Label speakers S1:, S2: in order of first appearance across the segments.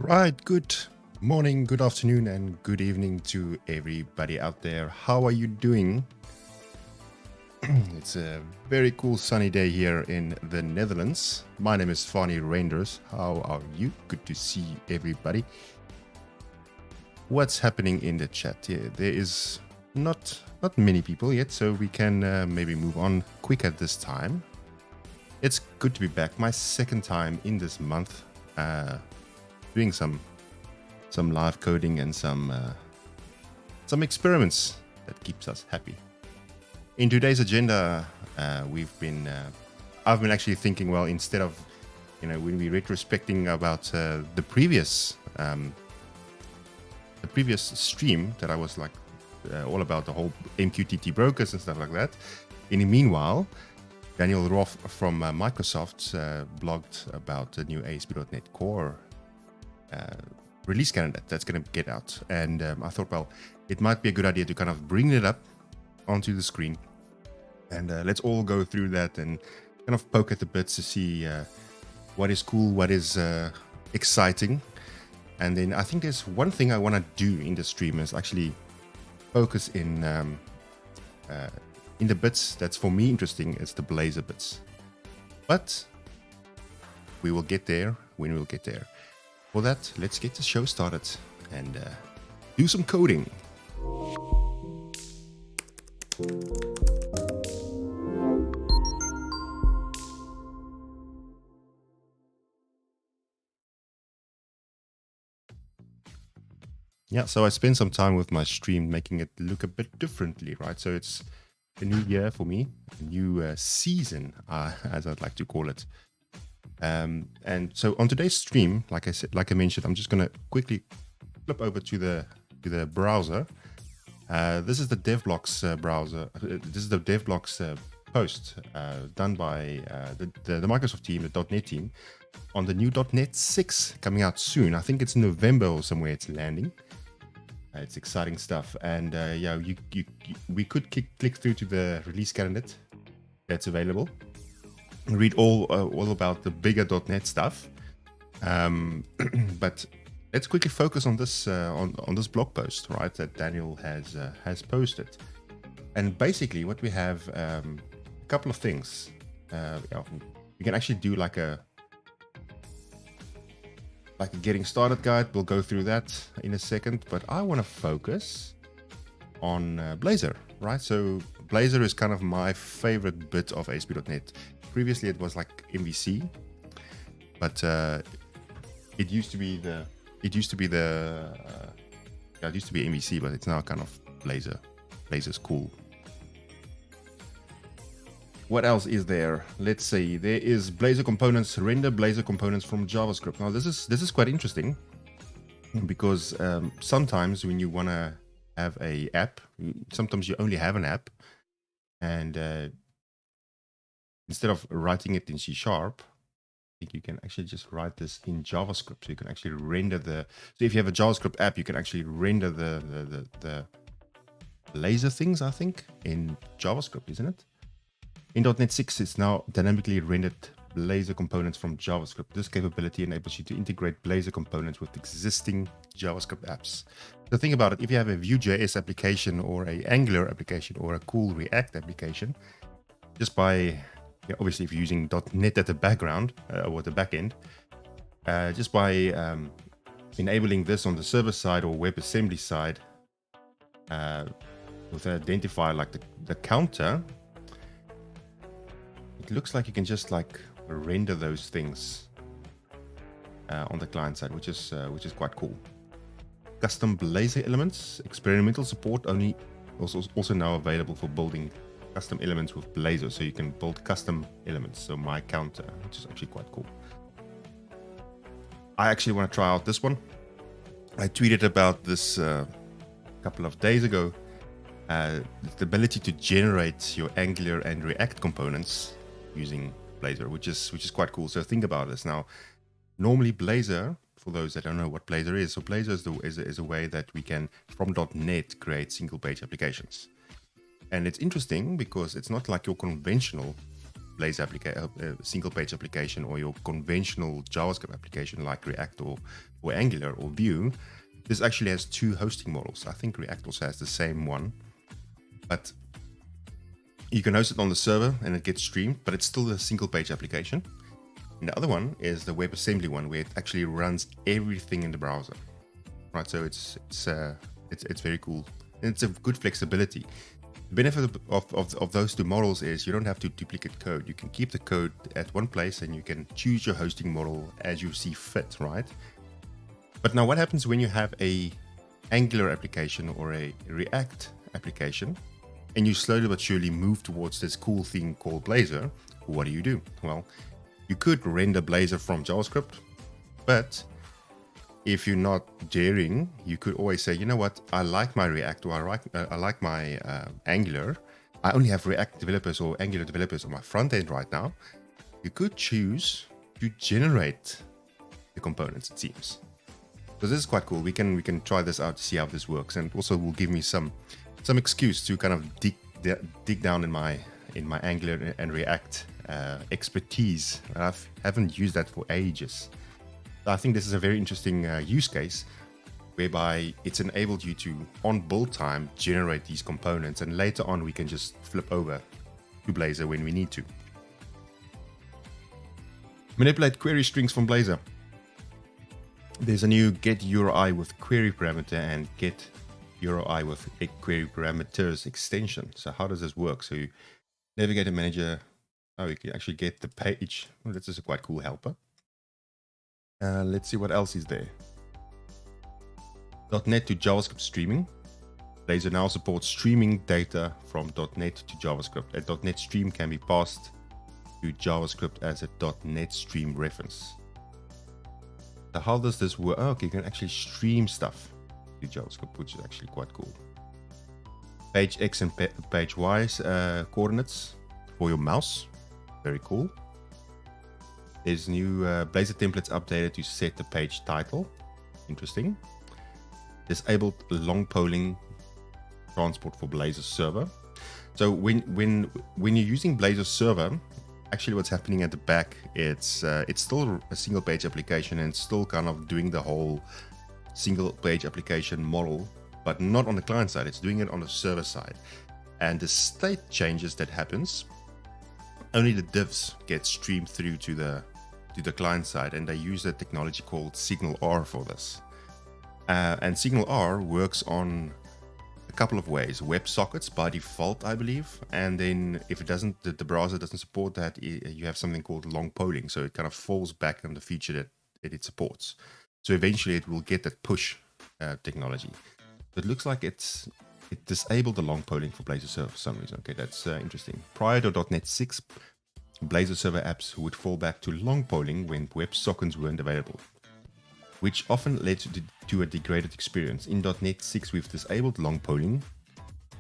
S1: Right, good morning, good afternoon, and good evening to everybody out there. How are you doing? It's a very cool sunny day here in the Netherlands. My name is Fani Reinders. How are you? Good to see everybody. What's happening in the chat here? There is not many people yet, so we can maybe move on quick at this time. It's good to be back. My second time in this month, doing some live coding and some experiments that keeps us happy. In today's agenda, I've been actually thinking, well, instead of when we retrospecting about the previous stream that I was like all about the whole MQTT brokers and stuff like that. In the meanwhile, Daniel Roth from Microsoft blogged about the new ASP.NET Core release candidate that's going to get out. And I thought, well, it might be a good idea to kind of bring it up onto the screen. And let's all go through that and kind of poke at the bits to see what is cool, what is exciting. And then I think there's one thing I want to do in the stream is actually focus in the bits that's for me interesting. It's the Blazor bits. But we will get there when we'll get there. For that, let's get the show started and do some coding. Yeah, so I spent some time with my stream making it look a bit differently, right? So it's a new year for me, a new season, as I'd like to call it. And so on today's stream, like I mentioned, I'm just going to quickly flip over to the browser. This is the DevBlocks browser. This is the DevBlocks post done by the Microsoft team, the .NET team, on the new .NET 6 coming out soon. I think it's November or somewhere it's landing. It's exciting stuff. And yeah, we could click through to the release candidate that's available. Read all about the bigger .NET stuff, but let's quickly focus on this on this blog post, right? That Daniel has posted, and basically what we have a couple of things. We can actually do like a getting started guide. We'll go through that in a second, but I want to focus on Blazor, right? So Blazor is kind of my favorite bit of ASP.NET. Previously, it was like MVC, but it used to be MVC, but it's now kind of Blazor. Blazor's cool. What else is there? Let's see. There is Blazor components, render Blazor components from JavaScript. Now this is quite interesting because sometimes when you want to have a app, sometimes you only have an app, and instead of writing it in C#, I think you can actually just write this in JavaScript. So you can actually render so if you have a JavaScript app, you can actually render the Blazor things, I think, in JavaScript, isn't it? In .NET 6, it's now dynamically rendered Blazor components from JavaScript. This capability enables you to integrate Blazor components with existing JavaScript apps. So think about it. If you have a Vue.js application or a Angular application or a cool React application, just by obviously if you're using .NET at the background or the backend, just by enabling this on the server side or WebAssembly side with an identifier like the counter, it looks like you can just like render those things on the client side, which is quite cool. Custom Blazor elements, experimental support also now available for building custom elements with Blazor, so you can build custom elements. So my counter, which is actually quite cool. I actually want to try out this one. I tweeted about this a couple of days ago. The ability to generate your Angular and React components using Blazor, which is quite cool. So think about this now. Normally Blazor, for those that don't know what Blazor is, so Blazor is a way that we can from .NET create single page applications. And it's interesting because it's not like your conventional Blazor single page application or your conventional JavaScript application like React or Angular or Vue, this actually has two hosting models. I think React also has the same one, but you can host it on the server and it gets streamed, but it's still a single page application. And the other one is the WebAssembly one, where it actually runs everything in the browser, right? So it's very cool, and it's a good flexibility. The benefit of those two models is you don't have to duplicate code. You can keep the code at one place and you can choose your hosting model as you see fit, right? But now what happens when you have a Angular application or a React application and you slowly but surely move towards this cool thing called Blazor? What do? Well, you could render Blazor from JavaScript, but if you're not daring, you could always say, you know what, I like my React, or I like my Angular. I only have React developers or Angular developers on my front end right now. You could choose to generate the components, it seems. So this is quite cool. We can try this out to see how this works, and also will give me some excuse to kind of dig down in my Angular and React expertise. I haven't used that for ages. So I think this is a very interesting use case whereby it's enabled you to, on build time, generate these components, and later on we can just flip over to Blazor when we need to. Manipulate query strings from Blazor. There's a new get URI with query parameter and get URI with a query parameters extension. So how does this work? So you navigate and manager. Oh, you can actually get the page. Well, this is a quite cool helper. Let's see what else is there. .NET to JavaScript streaming. Blazor now supports streaming data from .NET to JavaScript. A .NET stream can be passed to JavaScript as a .NET stream reference. So how does this work? Oh, okay, you can actually stream stuff to JavaScript, which is actually quite cool. Page X and page Y coordinates for your mouse. Very cool. There's new Blazor templates updated to set the page title. Interesting. Disabled long polling transport for Blazor server. So when you're using Blazor server, actually what's happening at the back, it's still a single page application and still kind of doing the whole single page application model, but not on the client side. It's doing it on the server side. And the state changes that happens, only the divs get streamed through to the client side, and they use a technology called SignalR for this. And SignalR works on a couple of ways. WebSockets by default, I believe, and then if it doesn't, the browser doesn't support that, you have something called long polling, so it kind of falls back on the feature that it supports. So eventually it will get that push technology. But it looks like it disabled the long polling for Blazor server for some reason. Okay, that's interesting. Prior to .NET 6, Blazor server apps would fall back to long polling when WebSockets weren't available, which often led to a degraded experience. In .NET 6, we've disabled long polling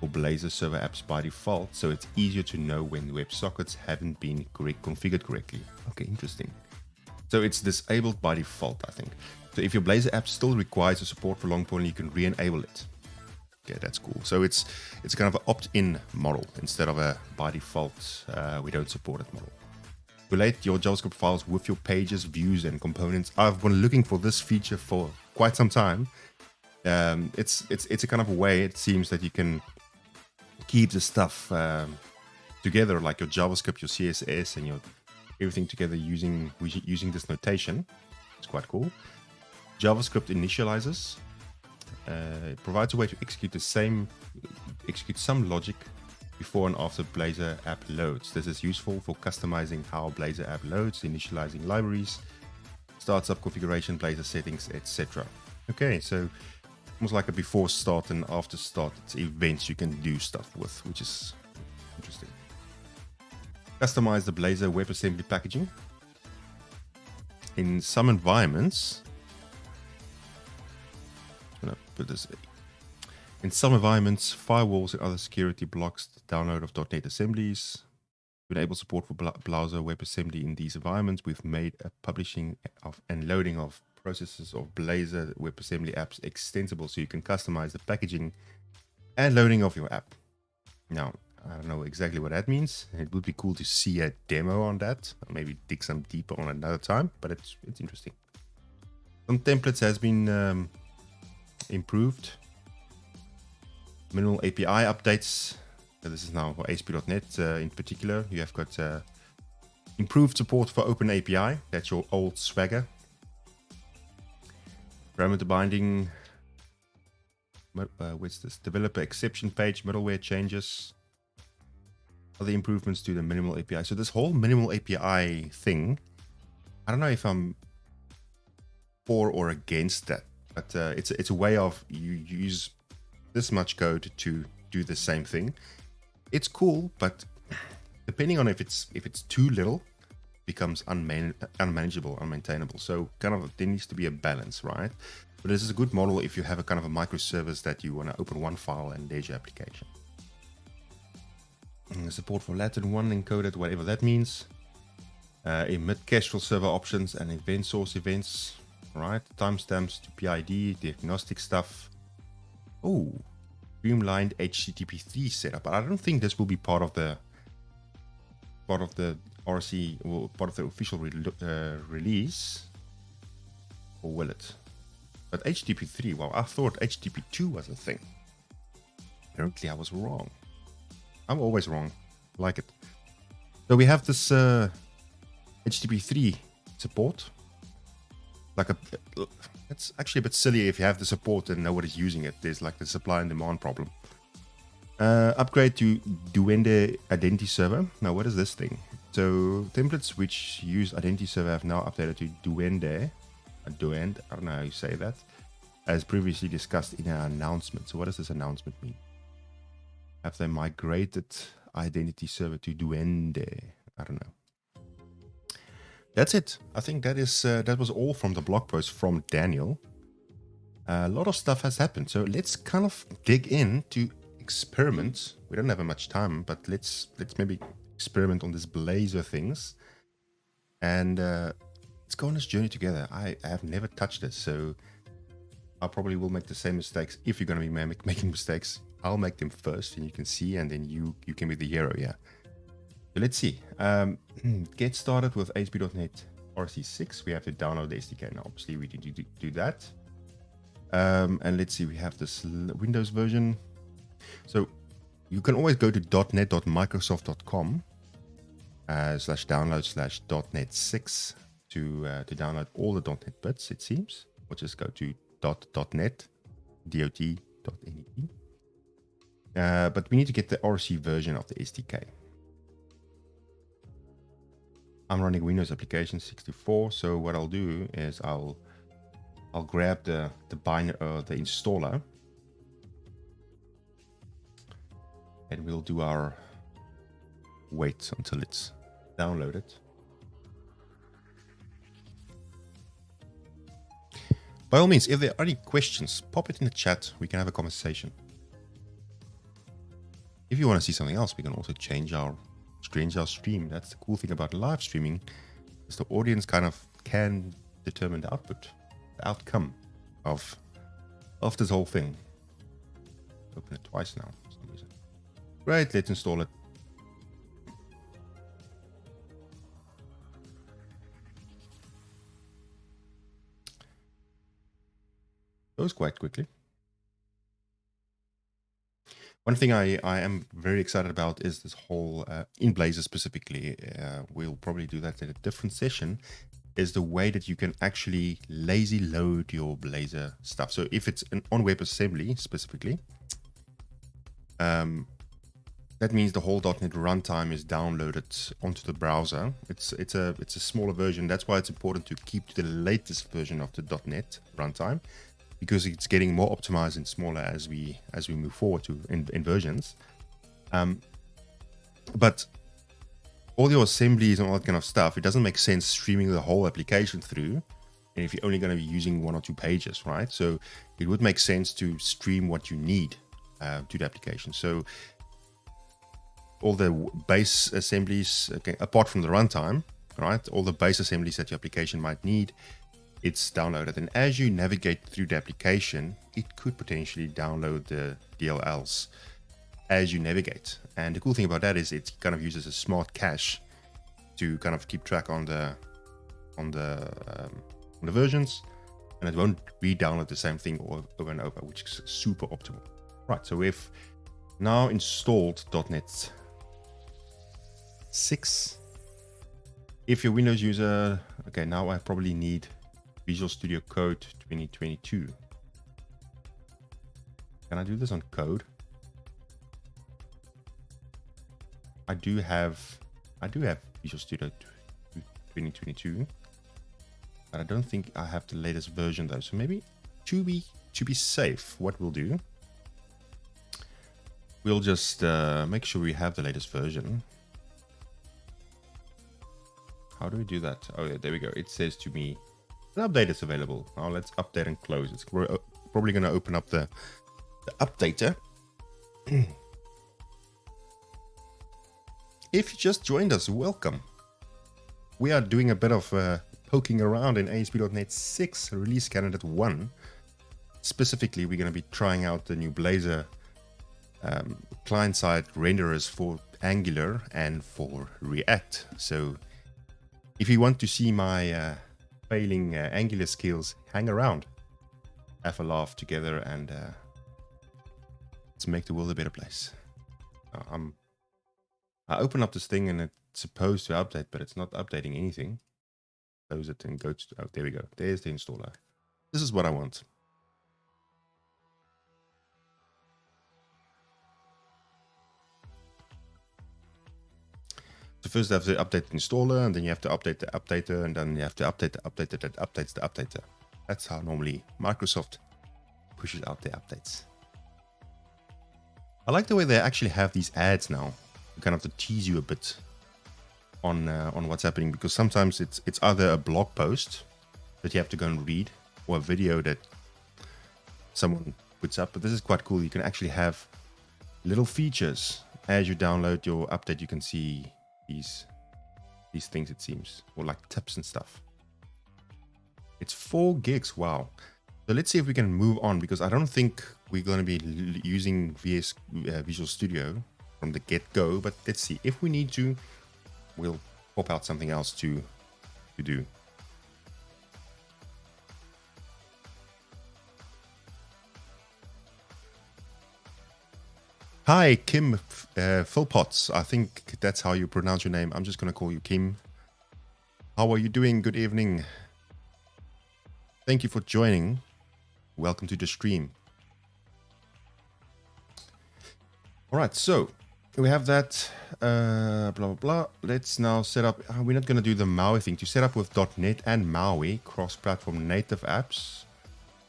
S1: for Blazor server apps by default, so it's easier to know when WebSockets haven't been configured correctly. Okay, interesting. So it's disabled by default, I think. So if your Blazor app still requires a support for long polling, you can re-enable it. Okay, that's cool. So it's kind of an opt-in model instead of a by default we don't support it model. Relate your JavaScript files with your pages, views, and components. I've been looking for this feature for quite some time. It's a kind of a way, it seems, that you can keep the stuff together, like your JavaScript, your CSS, and your everything together using this notation. It's quite cool. JavaScript initializers. It provides a way to execute some logic before and after Blazor app loads. This is useful for customizing how Blazor app loads, initializing libraries, starts up configuration, Blazor settings, etc. Okay, so almost like a before start and after start events you can do stuff with, which is interesting. Customize the Blazor WebAssembly packaging. In some environments, firewalls and other security blocks the download of .NET assemblies. To enable support for Blazor WebAssembly in these environments, we've made a publishing and loading of processes of Blazor WebAssembly apps extensible, so you can customize the packaging and loading of your app. Now, I don't know exactly what that means. It would be cool to see a demo on that. Maybe dig some deeper on another time, but it's interesting. Some templates has been improved. Minimal API updates. So this is now for ASP.NET in particular. You have got improved support for OpenAPI. That's your old swagger. Parameter binding. What's this? Developer exception page, middleware changes. Other improvements to the minimal API. So this whole minimal API thing, I don't know if I'm for or against that, but it's a way of you use this much code to do the same thing. It's cool, but depending on if it's too little, becomes unmanageable, unmaintainable. So kind of there needs to be a balance, right? But this is a good model if you have a kind of a microservice that you want to open one file and there's your application. Support for Latin 1 encoded, whatever that means. Emit Kestrel server options and event source events, right? Timestamps to PID, diagnostic stuff. Oh, streamlined HTTP3 setup. But I don't think this will be part of the RC or part of the official release, or will it? But HTTP3, well, I thought HTTP2 was a thing. Apparently, I was wrong. I'm always wrong. Like it. So we have this HTTP3 support. It's actually a bit silly if you have the support and nobody's using it. There's like the supply and demand problem. Upgrade to Duende Identity Server. Now, what is this thing? So templates which use Identity Server have now updated to Duende. I don't know how you say that. As previously discussed in our announcement. So what does this announcement mean? Have they migrated Identity Server to Duende? I don't know. That's it. I think that was all from the blog post from Daniel. A lot of stuff has happened. So let's kind of dig in to experiment. We don't have much time, but let's maybe experiment on this Blazor things. And let's go on this journey together. I have never touched this, so I probably will make the same mistakes. If you're going to be making mistakes, I'll make them first and you can see, and then you can be the hero, yeah. So let's see. Get started with ASP.NET RC6. We have to download the SDK. Now, obviously, we need to do that. And let's see, we have this Windows version. So you can always go to .net.microsoft.com /download/.net6 to download all the .NET bits, it seems. Or just go to .net, .net. But we need to get the RC version of the SDK. I'm running Windows application 64, so what I'll do is I'll grab the installer, and we'll do our wait until it's downloaded. By all means, if there are any questions, pop it in the chat. We can have a conversation. If you want to see something else, we can also change our stream. That's the cool thing about live streaming, is the audience kind of can determine the outcome of this whole thing. Open it twice now for some reason. Great, let's install it. Goes quite quickly. One thing I am very excited about is this whole, in Blazor specifically, we'll probably do that in a different session, is the way that you can actually lazy load your Blazor stuff. So if it's on WebAssembly specifically, that means the whole .NET runtime is downloaded onto the browser. It's a smaller version. That's why it's important to keep to the latest version of the .NET runtime, because it's getting more optimized and smaller as we move forward to in versions. But all your assemblies and all that kind of stuff, it doesn't make sense streaming the whole application through, and if you're only going to be using 1 or 2 pages, right? So it would make sense to stream what you need to the application. So all the base assemblies, okay, apart from the runtime, right? All the base assemblies that your application might need, it's downloaded. And as you navigate through the application, it could potentially download the DLLs. as you navigate. And the cool thing about that is it kind of uses a smart cache to kind of keep track on the versions, and it won't re-download the same thing over and over, which is super optimal. Right, so we've now installed .NET 6. If you're a Windows user, okay, now I probably need Visual Studio Code 2022. Can I do this on code? I do have Visual Studio 2022, but I don't think I have the latest version though. So maybe to be safe, what we'll do, we'll just make sure we have the latest version. How do we do that? Oh yeah, there we go. It says to me, an update is available. Now let's update and close. It's probably going to open up the updater. If you just joined us, welcome. We are doing a bit of poking around in ASP.NET 6 release candidate 1. Specifically, we're going to be trying out the new Blazor client-side renderers for Angular and for React. So if you want to see my failing Angular skills, hang around, have a laugh together, and let's make the world a better place. I open up this thing and it's supposed to update, but it's not updating anything. Close it and go to, oh, there we go. There's the installer. This is what I want. So first you have to update the installer, and then you have to update the updater, and then you have to update the updater that updates the updater. That's how normally Microsoft pushes out their updates. I like the way they actually have these ads now, kind of to tease you a bit on what's happening, because sometimes it's either a blog post that you have to go and read, or a video that someone puts up. But this is quite cool. You can actually have little features as you download your update. You can see these things, it seems, or like tips and stuff. It's 4 gigs. Wow. So let's see if we can move on, because I don't think we're going to be using Visual Studio from the get-go, but let's see. If we need to, we'll pop out something else to do. Hi, Kim Philpotts. I think that's how you pronounce your name. I'm just going to call you Kim. How are you doing? Good evening. Thank you for joining. Welcome to the stream. All right, so we have that, blah, blah, blah. Let's now set up, we're not going to do the MAUI thing. To set up with .NET and MAUI, cross-platform native apps,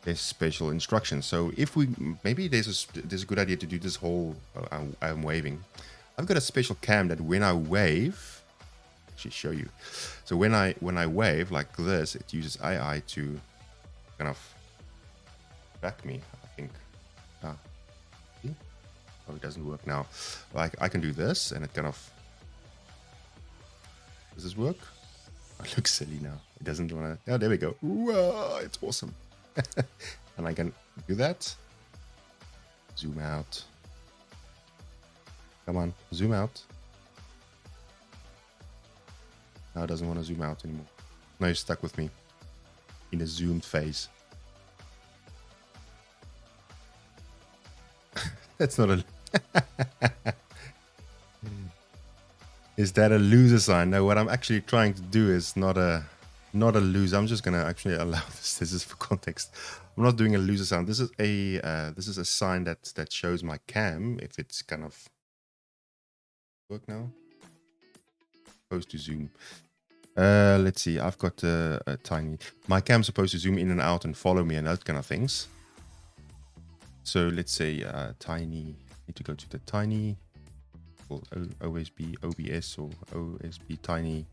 S1: there's special instructions. So if we, maybe there's a good idea to do this whole, I'm waving. I've got a special cam that when I wave, actually show you. So when I wave like this, it uses AI to kind of back me, I think. Oh, it doesn't work now. Like I can do this and it kind of, does this work? It looks silly now. It doesn't want to, oh, there we go. Ooh, it's awesome. And I can do that. Zoom out. Come on, zoom out. Now it doesn't want to zoom out anymore. Now you're stuck with me in a zoomed phase. That's not a... Is that a loser sign? No, what I'm actually trying to do is not a loser. I'm just gonna actually allow this. This is for context. I'm not doing a loser sign. This is a sign that shows my cam if it's kind of work now. Supposed to zoom. Let's see. I've got a tiny. My cam's supposed to zoom in and out and follow me and that kind of things. So let's say tiny. Need to go to the tiny. Or OSB OBS or OSB tiny.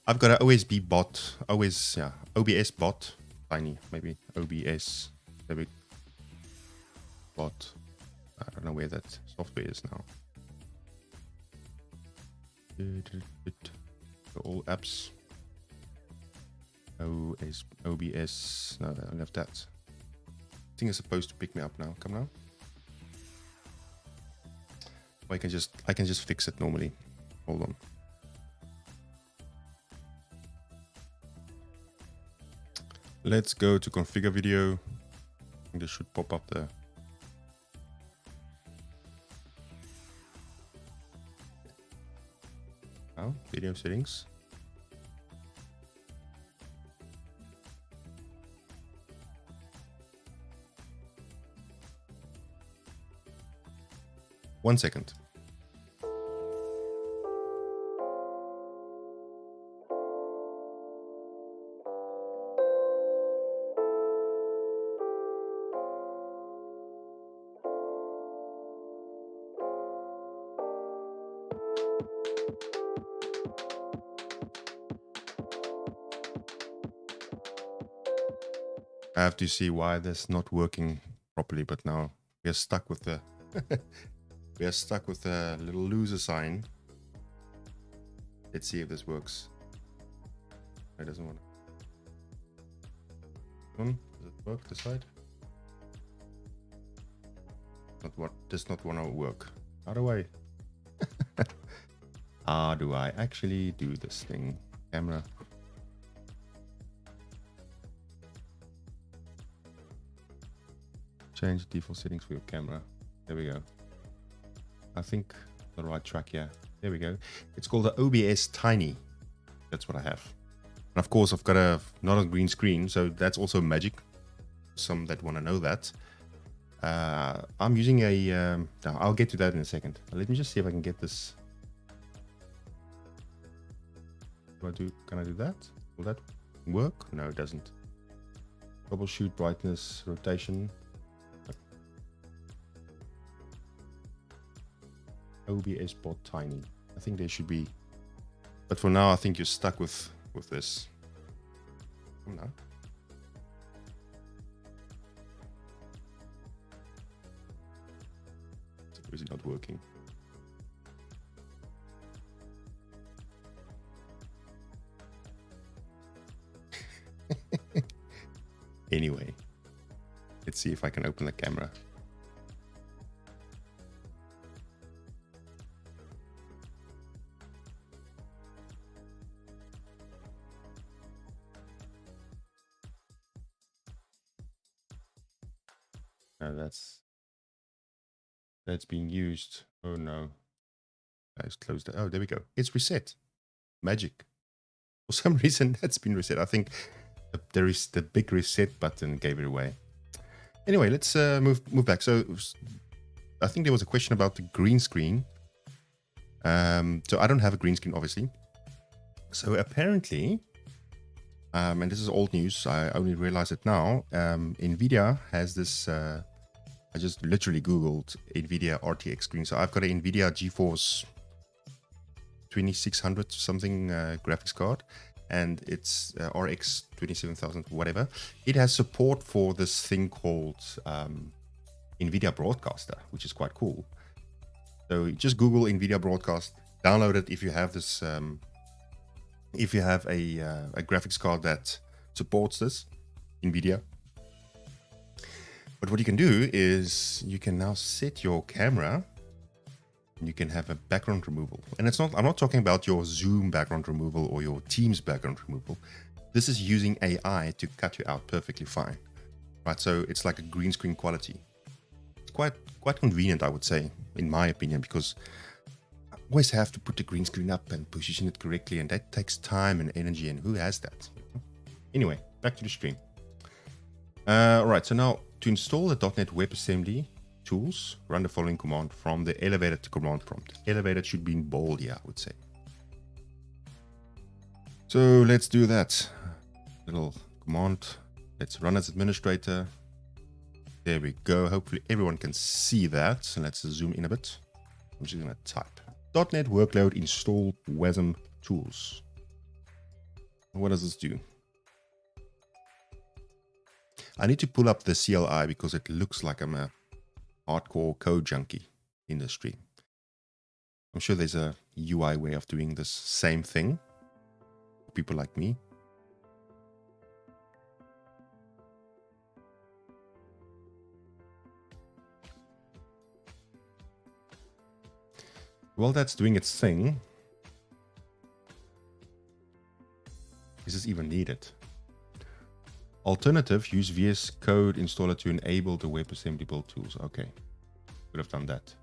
S1: I've got an OSB bot. OBS bot. Tiny, maybe OBS. Maybe bot. I don't know where that software is now. All apps. OBS. No, I left that. I think it's supposed to pick me up now. Come now. I can just fix it normally. Hold on. Let's go to configure video. I think this should pop up there. Oh, video settings. One second. I have to see why this not working properly, but now we are stuck with the we are stuck with the little loser sign. Let's see if this works. It doesn't want to. Does it work this side? Does not want to work. How do I actually do this thing? Camera. Change default settings for your camera. There we go. I think the right track here. There we go. It's called the OBS Tiny. That's what I have. And of course, I've got not a green screen, so that's also magic. Some that want to know that. I'm using a. I'll get to that in a second. Let me just see if I can get this. Can I do that? Will that work? No, it doesn't. Troubleshoot brightness, rotation. OBS bot Tiny. I think they should be, but for now I think you're stuck with this. Come now. Or is it not working? Anyway, let's see if I can open the camera. That's being used. Oh no. Guys, close that. Oh, there we go. It's reset. Magic. For some reason, that's been reset. I think there is the big reset button gave it away. Anyway, let's move back. So I think there was a question about the green screen. So I don't have a green screen, obviously. So apparently, and this is old news, I only realized it now. NVIDIA has this. I just literally Googled NVIDIA RTX screen. So I've got an NVIDIA GeForce 2600 something graphics card, and it's RX 27000 whatever. It has support for this thing called NVIDIA Broadcaster, which is quite cool. So just Google NVIDIA Broadcast, download it if you have this. If you have a graphics card that supports this, NVIDIA. But what you can do is you can now set your camera and you can have a background removal. And it's not, I'm not talking about your Zoom background removal or your Teams background removal. This is using AI to cut you out perfectly fine. Right, so it's like a green screen quality. It's quite convenient, I would say, in my opinion, because I always have to put the green screen up and position it correctly, and that takes time and energy, and who has that? Anyway, back to the stream. Right, so now to install the .NET WebAssembly tools, run the following command from the elevated command prompt. Elevated should be in bold here, I would say. So let's do that. Little command. Let's run as administrator. There we go. Hopefully everyone can see that. So let's zoom in a bit. I'm just going to type .NET workload install WASM tools. What does this do? I need to pull up the CLI because it looks like I'm a hardcore code junkie in the stream. I'm sure there's a UI way of doing this same thing for people like me. While that's doing its thing, is this even needed? Alternative, use VS Code installer to enable the WebAssembly build tools. Okay, could have done that.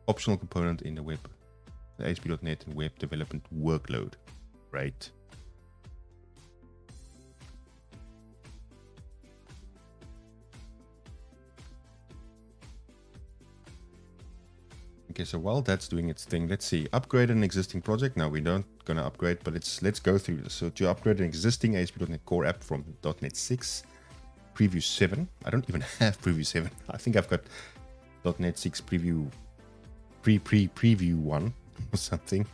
S1: Optional component in the ASP.NET and web development workload. Right. Okay, so while that's doing its thing, let's see. Upgrade an existing project. Now we don't gonna upgrade, but let's go through this. So to upgrade an existing ASP.NET Core app from .NET 6, Preview 7. I don't even have Preview 7. I think I've got .NET 6 Preview Preview 1 or something.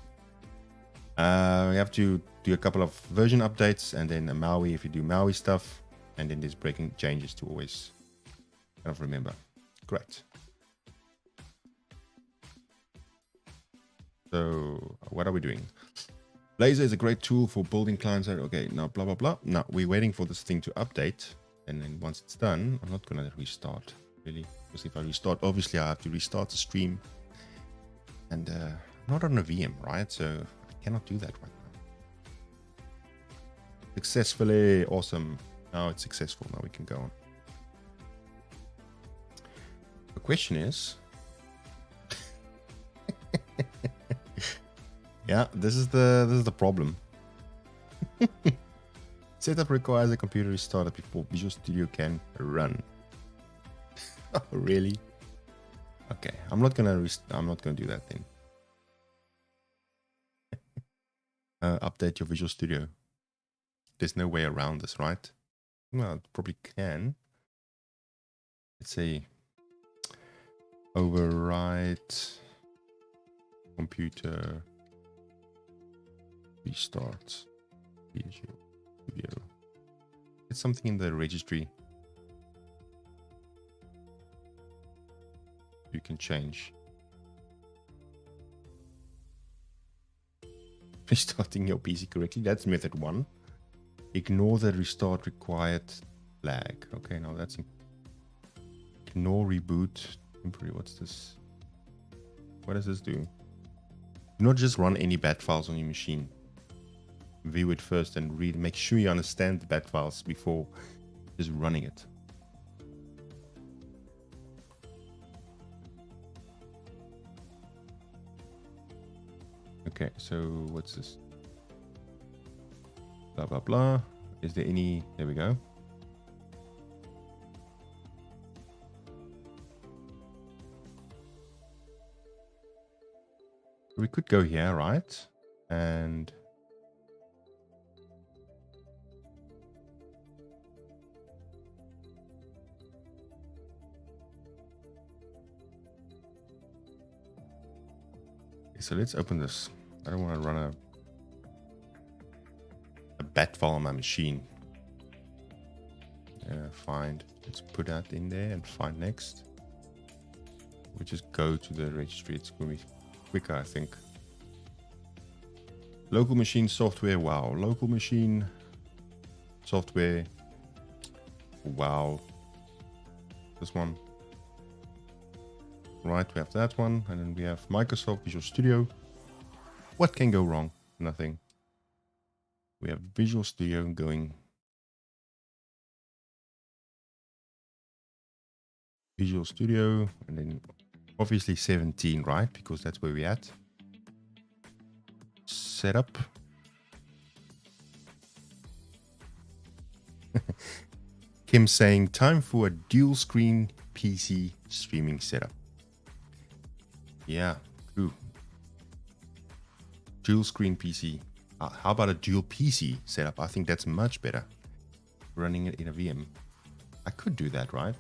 S1: We have to do a couple of version updates and then a MAUI if you do MAUI stuff, and then there's breaking changes to always kind of remember. Great. So what are we doing? Blazor is a great tool for building clients. Okay, now blah, blah, blah. Now we're waiting for this thing to update. And then once it's done, I'm not going to restart, really. Because if I restart, obviously I have to restart the stream. And I'm not on a VM, right? So I cannot do that right now. Successfully, awesome. Now it's successful. Now we can go on. The question is... Yeah, this is the problem. Setup requires a computer restarted before Visual Studio can run. Oh, really? Okay, I'm not gonna do that thing. Update your Visual Studio. There's no way around this, right? Well, it probably can. Let's say overwrite computer restart Visual Studio. It's something in the registry you can change. Restarting your PC correctly. That's method 1. Ignore the restart required flag. Okay, now that's ignore reboot temporary. What's this? What does this do? Do not just run any bat files on your machine. View it first and read. Make sure you understand the bat files before just running it. Okay, so what's this? Blah, blah, blah. Is there any... There we go. We could go here, right? And... So let's open this. I don't want to run a bat file on my machine. Find. Let's put that in there and find next. We just go to the registry. It's going to be quicker, I think. Local machine software. Wow. Local machine software. Wow. This one. Right, we have that one, and then we have Microsoft Visual Studio. What can go wrong? Nothing. We have Visual Studio going. Visual Studio, and then obviously 17, right? Because that's where we're at. Setup. Kim saying, time for a dual screen PC streaming setup. Yeah, true. Dual screen PC. How about a dual PC setup? I think that's much better. Running it in a VM. I could do that, right?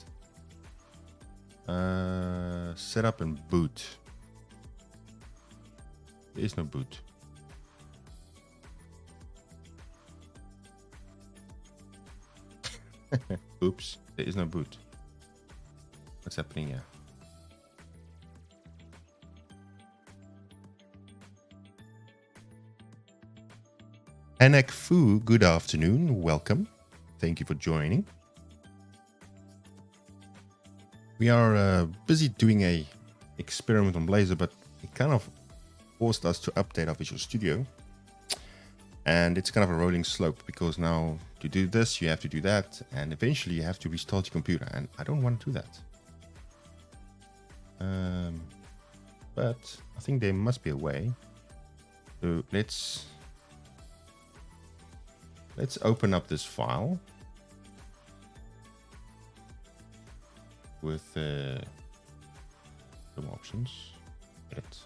S1: Setup and boot. There is no boot. Oops, there is no boot. What's happening here? Anak Fu, good afternoon. Welcome. Thank you for joining. We are busy doing a experiment on Blazor, but it kind of forced us to update our Visual Studio. And it's kind of a rolling slope, because now to do this, you have to do that. And eventually you have to restart your computer. And I don't want to do that. But I think there must be a way. So let's open up this file with some options. Edit.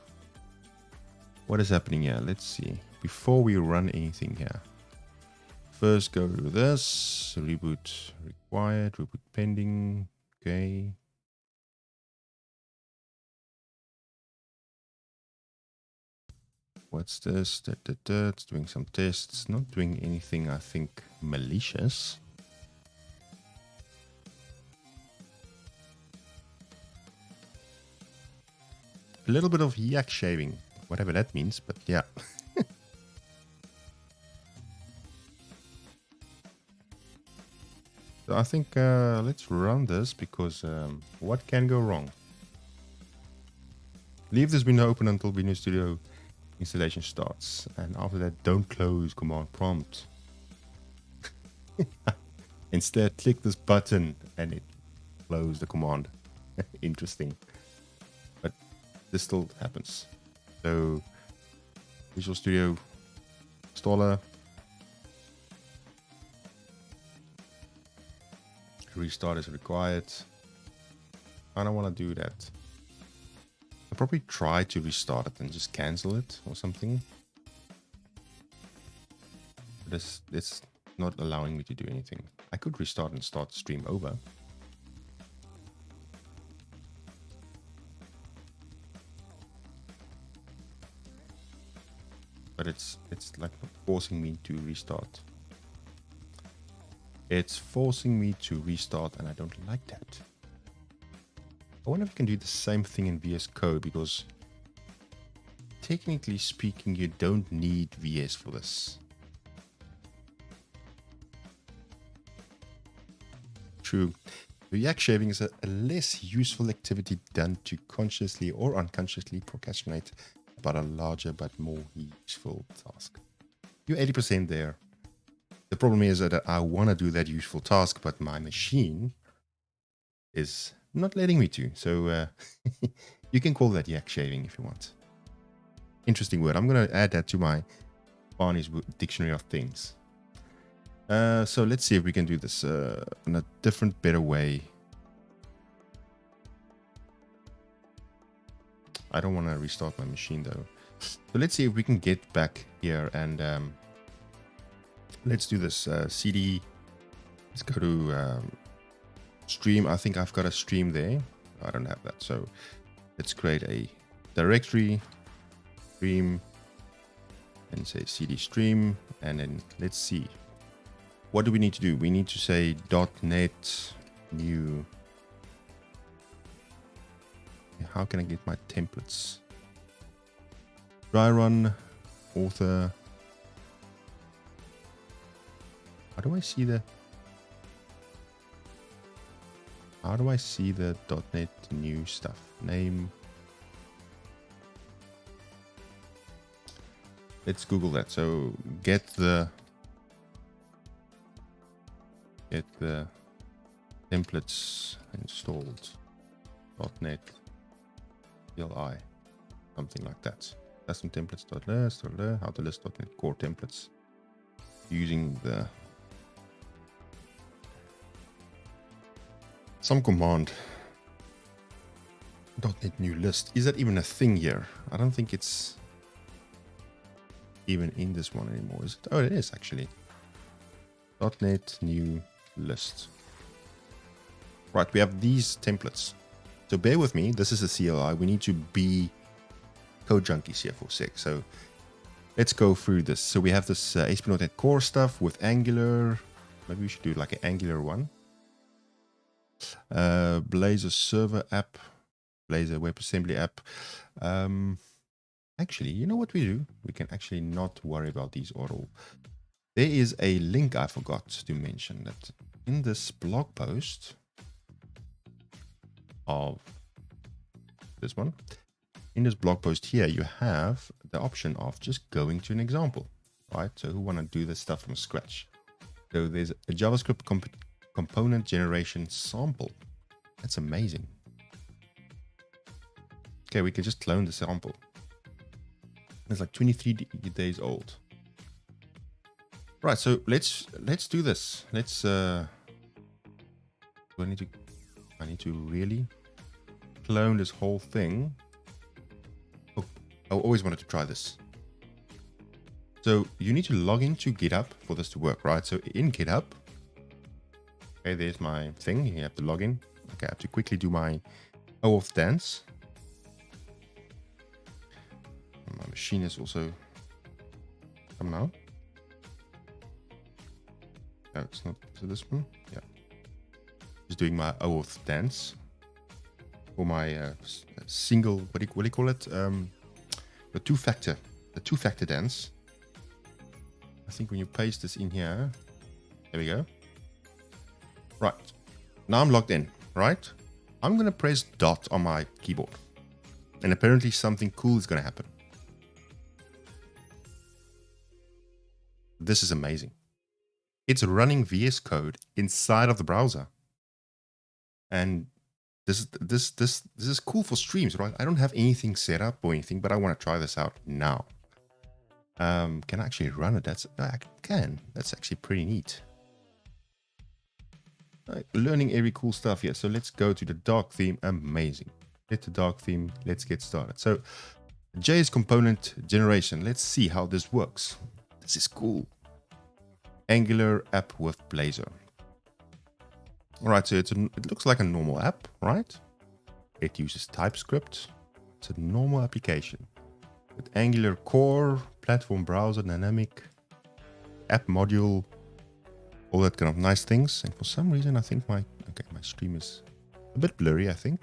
S1: What is happening here? Let's see. Before we run anything here, first go to this, reboot required, reboot pending. Okay. What's this? It's doing some tests, not doing anything, I think, malicious. A little bit of yak shaving, whatever that means, but yeah. So I think let's run this, because what can go wrong? Leave this window open until Visual Studio installation starts, and after that, don't close command prompt. Instead, click this button and it close the command. Interesting, but this still happens. So Visual Studio installer, restart is required. I don't want to do that. I'll probably try to restart it and just cancel it or something. But it's not allowing me to do anything. I could restart and start stream over. But it's like forcing me to restart. It's forcing me to restart, and I don't like that. I wonder if you can do the same thing in VS Code, because technically speaking, you don't need VS for this. True. The yak shaving is a less useful activity done to consciously or unconsciously procrastinate about a larger but more useful task. You're 80% there. The problem is that I want to do that useful task, but my machine is not letting me to. So you can call that yak shaving if you want. Interesting word. I'm going to add that to my Barney's dictionary of things. So let's see if we can do this in a different, better way. I don't want to restart my machine though. So let's see if we can get back here and let's do this. CD. Let's go to stream. I think I've got a stream there. I don't have that. So let's create a directory, stream, and say CD stream. And then let's see. What do we need to do? We need to say .NET new. How can I get my templates? Dry run, author. How do I see the .NET new stuff? Name. Let's Google that. So get the templates installed. .NET CLI, something like that. Custom templates.list or how to list .NET core templates using the some command. .NET new list. Is that even a thing here? I don't think it's even in this one anymore, is it? Oh, it is actually. .NET new list. Right, we have these templates. So bear with me. This is a CLI. We need to be code junkies here for a sec. So let's go through this. So we have this ASP.NET Core stuff with Angular. Maybe we should do like an Angular one. Blazor server app. Blazor WebAssembly app. Actually, you know what we do? We can actually not worry about these at all. There is a link I forgot to mention that in this blog post of this one, in this blog post here, you have the option of just going to an example, right? So who want to do this stuff from scratch? So there's a JavaScript component generation sample. That's amazing. Okay, we can just clone the sample. It's like 23 days old. Right, so let's do this. Let's I need to really clone this whole thing. Oh, I always wanted to try this. So you need to log into GitHub for this to work, right? So in GitHub, okay, there's my thing. You have to log in. Okay, I have to quickly do my OAuth dance. My machine is also come now. No, it's not. Is it this one? Yeah. Just doing my OAuth dance for my single. What do you call it? The two-factor dance. I think when you paste this in here, there we go. Right. Now I'm logged in. Right. I'm gonna press dot on my keyboard, and apparently something cool is gonna happen. This is amazing. It's running VS Code inside of the browser. And this is cool for streams, right? I don't have anything set up or anything, but I want to try this out now. Can I actually run it? I can. That's actually pretty neat. Right, learning every cool stuff here. So let's go to the dark theme. Amazing. Hit the dark theme. Let's get started. So JS component generation. Let's see how this works. This is cool. Angular app with Blazor. All right, so it looks like a normal app, right? It uses TypeScript. It's a normal application with Angular core, platform browser, dynamic, app module, all that kind of nice things. And for some reason, I think my stream is a bit blurry, I think.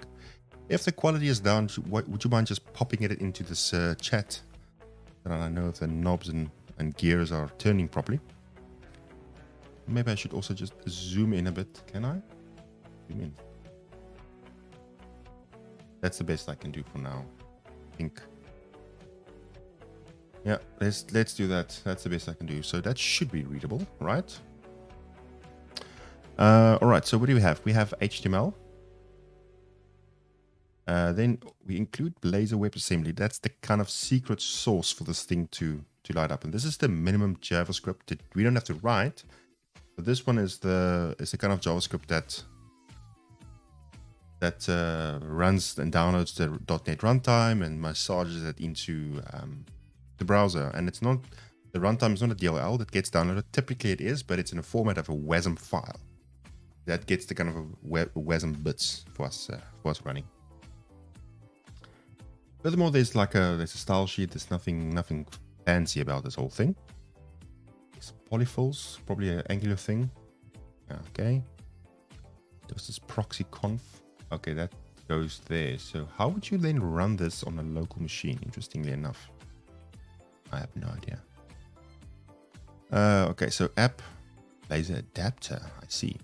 S1: If the quality is down, would you mind just popping it into this chat? So that I know if the knobs and gears are turning properly. Maybe I should also just zoom in a bit. Can I? Zoom in. That's the best I can do for now, I think. Yeah, let's do that. That's the best I can do. So that should be readable, right? All right, so what do we have? We have HTML. Then we include Blazor WebAssembly. That's the kind of secret sauce for this thing to light up. And this is the minimum JavaScript that we don't have to write. But this one is the kind of JavaScript that runs and downloads the .NET runtime and massages it into the browser. And it's not, the runtime is not a DLL that gets downloaded. Typically it is, but it's in the format of a WASM file. That gets the kind of a WASM bits for us running. Furthermore, there's a style sheet. There's nothing fancy about this whole thing. It's polyfills, probably an Angular thing. Okay. There's this proxy conf. Okay, that goes there. So how would you then run this on a local machine? Interestingly enough, I have no idea. Okay, so app Blazor adapter. I see.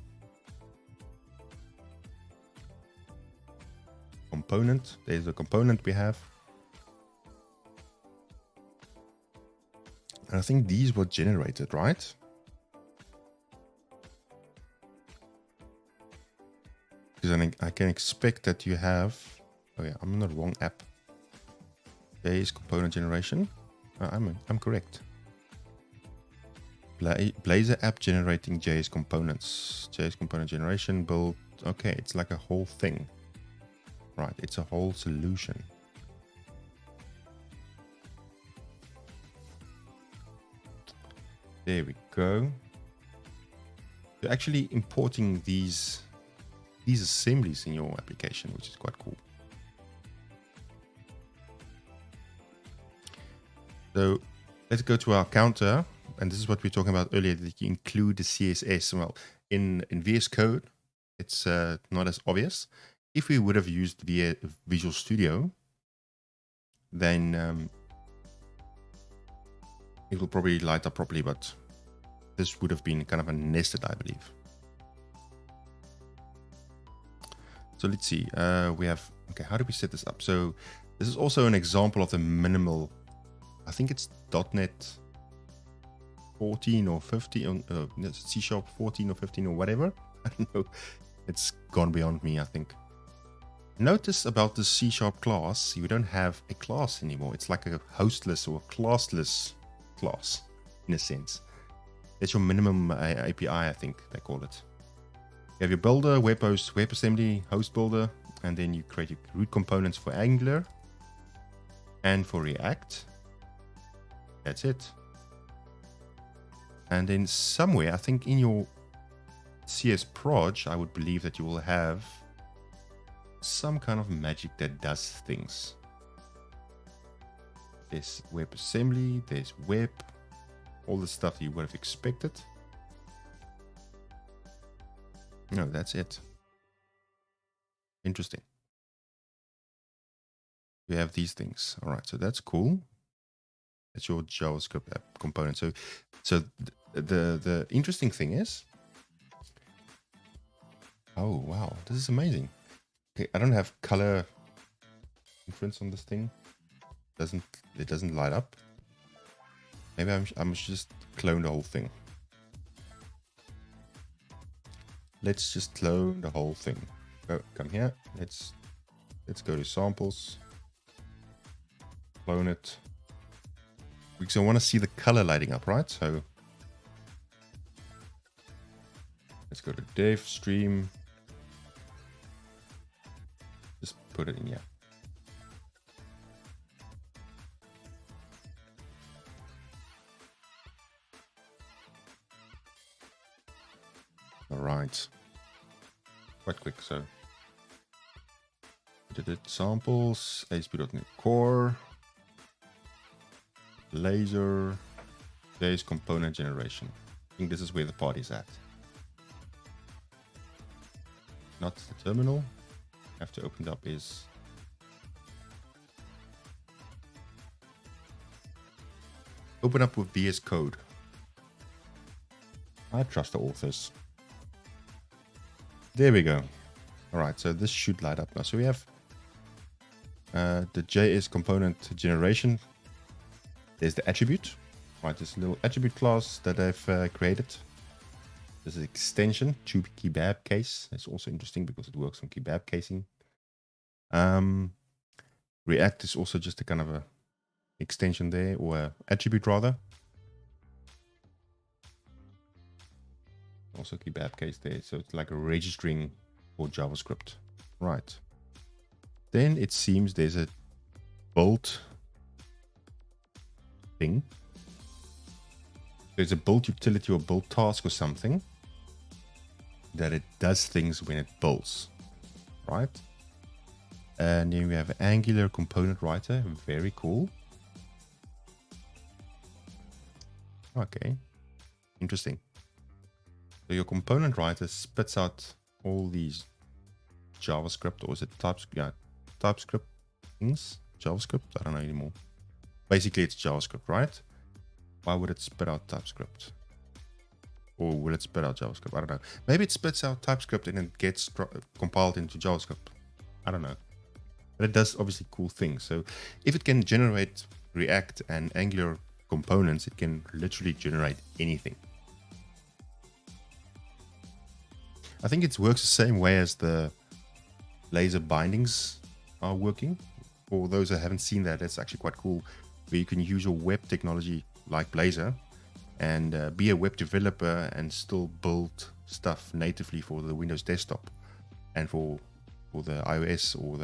S1: Component. There's a component we have. And I think these were generated, right? Because I can expect that you have... Oh yeah, I'm on the wrong app. JS component generation. I'm correct. Blazor app generating JS components. JS component generation build. Okay, it's like a whole thing. Right, it's a whole solution. There we go. You're actually importing these assemblies in your application, which is quite cool. So let's go to our counter, and this is what we were talking about earlier, that you include the CSS. Well, in VS Code, it's not as obvious. If we would have used Visual Studio, then it will probably light up properly, but this would have been kind of a nested, I believe. So let's see. We have, okay, how do we set this up? So This is also an example of the minimal. I think it's .NET 14 or 15, C# 14 or 15 or whatever. I don't know. It's gone beyond me, I think. Notice about the C# class, you don't have a class anymore. It's like a hostless or classless class, in a sense. It's your minimum API, I think they call it. You have your builder, web host, WebAssembly, host builder, and then you create your root components for Angular and for React. That's it. And then somewhere, I think in your CS proj, I would believe that you will have some kind of magic that does things. There's WebAssembly, there's web, all the stuff you would have expected. No, that's it. Interesting. We have these things. All right, so that's cool. That's your JavaScript app component. So the interesting thing is, oh wow, this is amazing. Okay, I don't have color inference on this thing. It doesn't light up. Maybe I must just clone the whole thing. Let's just clone the whole thing. Come here. Let's go to samples. Clone it. Because I want to see the color lighting up, right? So let's go to dev stream. Just put it in here. All right. Quite quick, so did it samples, ASP.NET Core, laser, there's component generation. I think this is where the party's at. Not the terminal. Have to open it up is open up with VS Code. I trust the authors. There we go. All right, so this should light up now. So we have the JS component generation. There's the attribute, right? This little attribute class that I've created. This is extension to kebab case. It's also interesting because it works on kebab casing. React is also just a kind of a extension there, or a attribute rather. Also kebab case there, so it's like a registering for JavaScript. Right. Then it seems there's a build thing. There's a build utility or build task or something that it does things when it builds, right? And then we have Angular component writer. Very cool. Okay, interesting. So your component writer spits out all these JavaScript, or is it TypeScript? Yeah, TypeScript things. JavaScript? I don't know anymore. Basically, it's JavaScript, right? Why would it spit out TypeScript? Or will it spit out JavaScript? I don't know. Maybe it spits out TypeScript and it gets compiled into JavaScript. I don't know. But it does obviously cool things. So if it can generate React and Angular components, it can literally generate anything. I think it works the same way as the laser bindings are working. For those that haven't seen that, it's actually quite cool, where you can use your web technology like Blazor and be a web developer and still build stuff natively for the Windows desktop and for the iOS or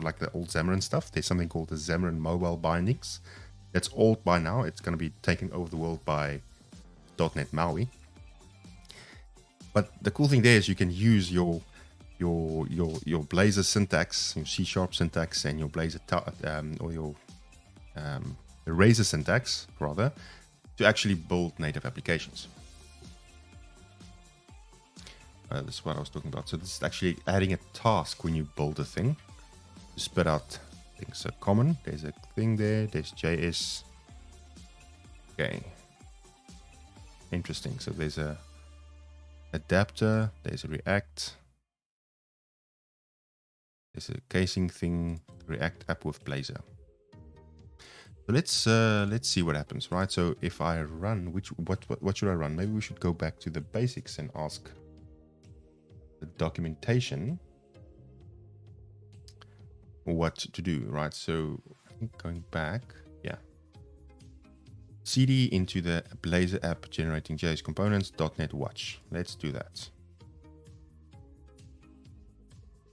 S1: like the old Xamarin stuff. There's something called the Xamarin Mobile Bindings. That's old by now. It's going to be taken over the world by .NET MAUI. But the cool thing there is you can use your Blazor syntax, your C# syntax, and your Blazor or your Razor syntax rather, to actually build native applications. This is what I was talking about. So this is actually adding a task when you build a thing to spit out things. So common, there's a thing there. There's JS. Okay, interesting. So there's a adapter, there's a React, there's a casing thing, React app with Blazor. So let's see what happens, right? So if I run, what should I run? Maybe we should go back to the basics and ask the documentation what to do, right? So I think going back, yeah. CD into the Blazor app generating JS components .NET Watch. Let's do that.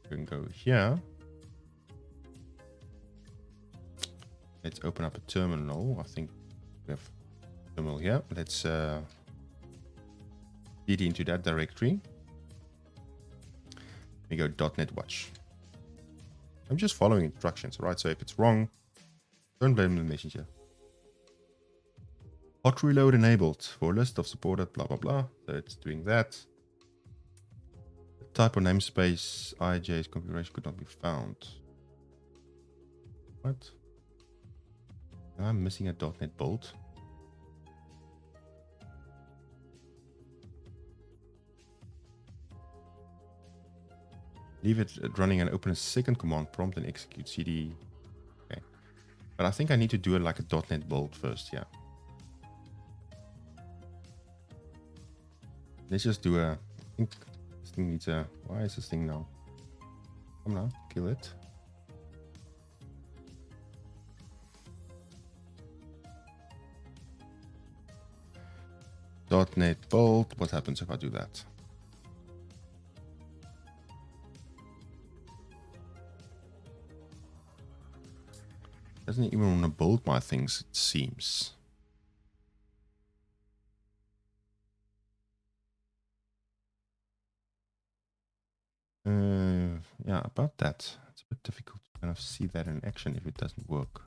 S1: We can go here. Let's open up a terminal. I think we have a terminal here. Let's CD into that directory. We go .NET Watch. I'm just following instructions, right? So if it's wrong, don't blame the messenger. Hot reload enabled for list of supported blah blah blah. So it's doing that. The type of namespace IJ's configuration could not be found. What? I'm missing a .NET bolt. Leave it running and open a second command prompt and execute CD. Okay. But I think I need to do it like a .NET bolt first, yeah. Let's just do a, I think this thing needs a, why is this thing now? Come now, kill it. .NET bolt, what happens if I do that? Doesn't even want to bolt my things, it seems. Yeah, about that. It's a bit difficult to kind of see that in action if it doesn't work.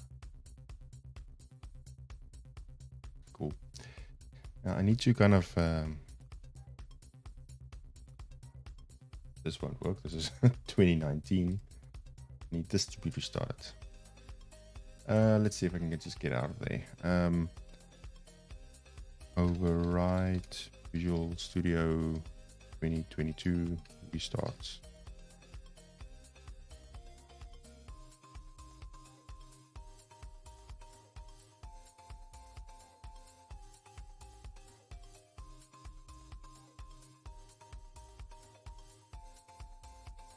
S1: Cool. Now I need to kind of... this won't work. This is 2019. I need this to be restarted. Let's see if I can just get out of there. Override Visual Studio 2022 restarts.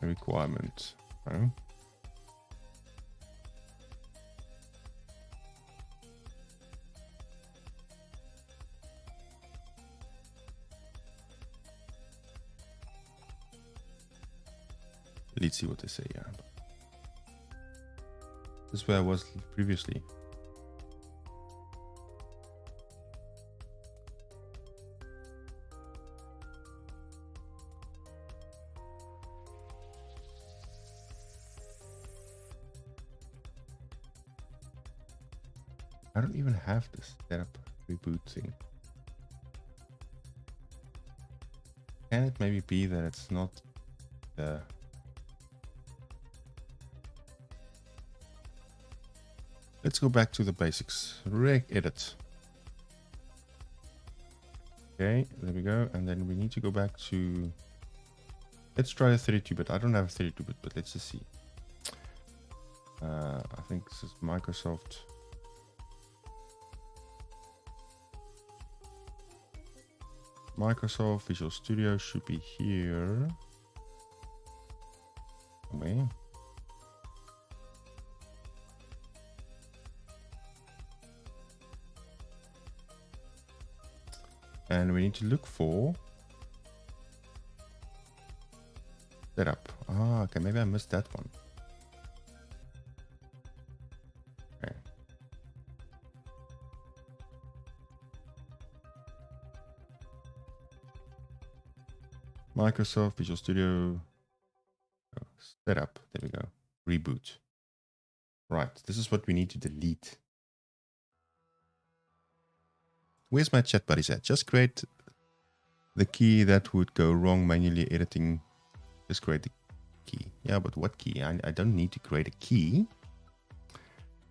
S1: A requirement. Oh. Let's see what they say. Yeah, this is where I was previously. I don't even have this setup reboot thing. Can it maybe be that it's not the... Let's go back to the basics. Reg edit. Okay, there we go. And then we need to go back to... Let's try a 32-bit. I don't have a 32-bit, but let's just see. I think this is Microsoft. Microsoft Visual Studio should be here. Okay. And we need to look for setup. Ah, okay, maybe I missed that one. Okay. Microsoft Visual Studio setup. There we go. Reboot. Right, this is what we need to delete. Where's my chat buddies at? Just create the key that would go wrong manually editing. Just create the key. Yeah, but what key? I don't need to create a key.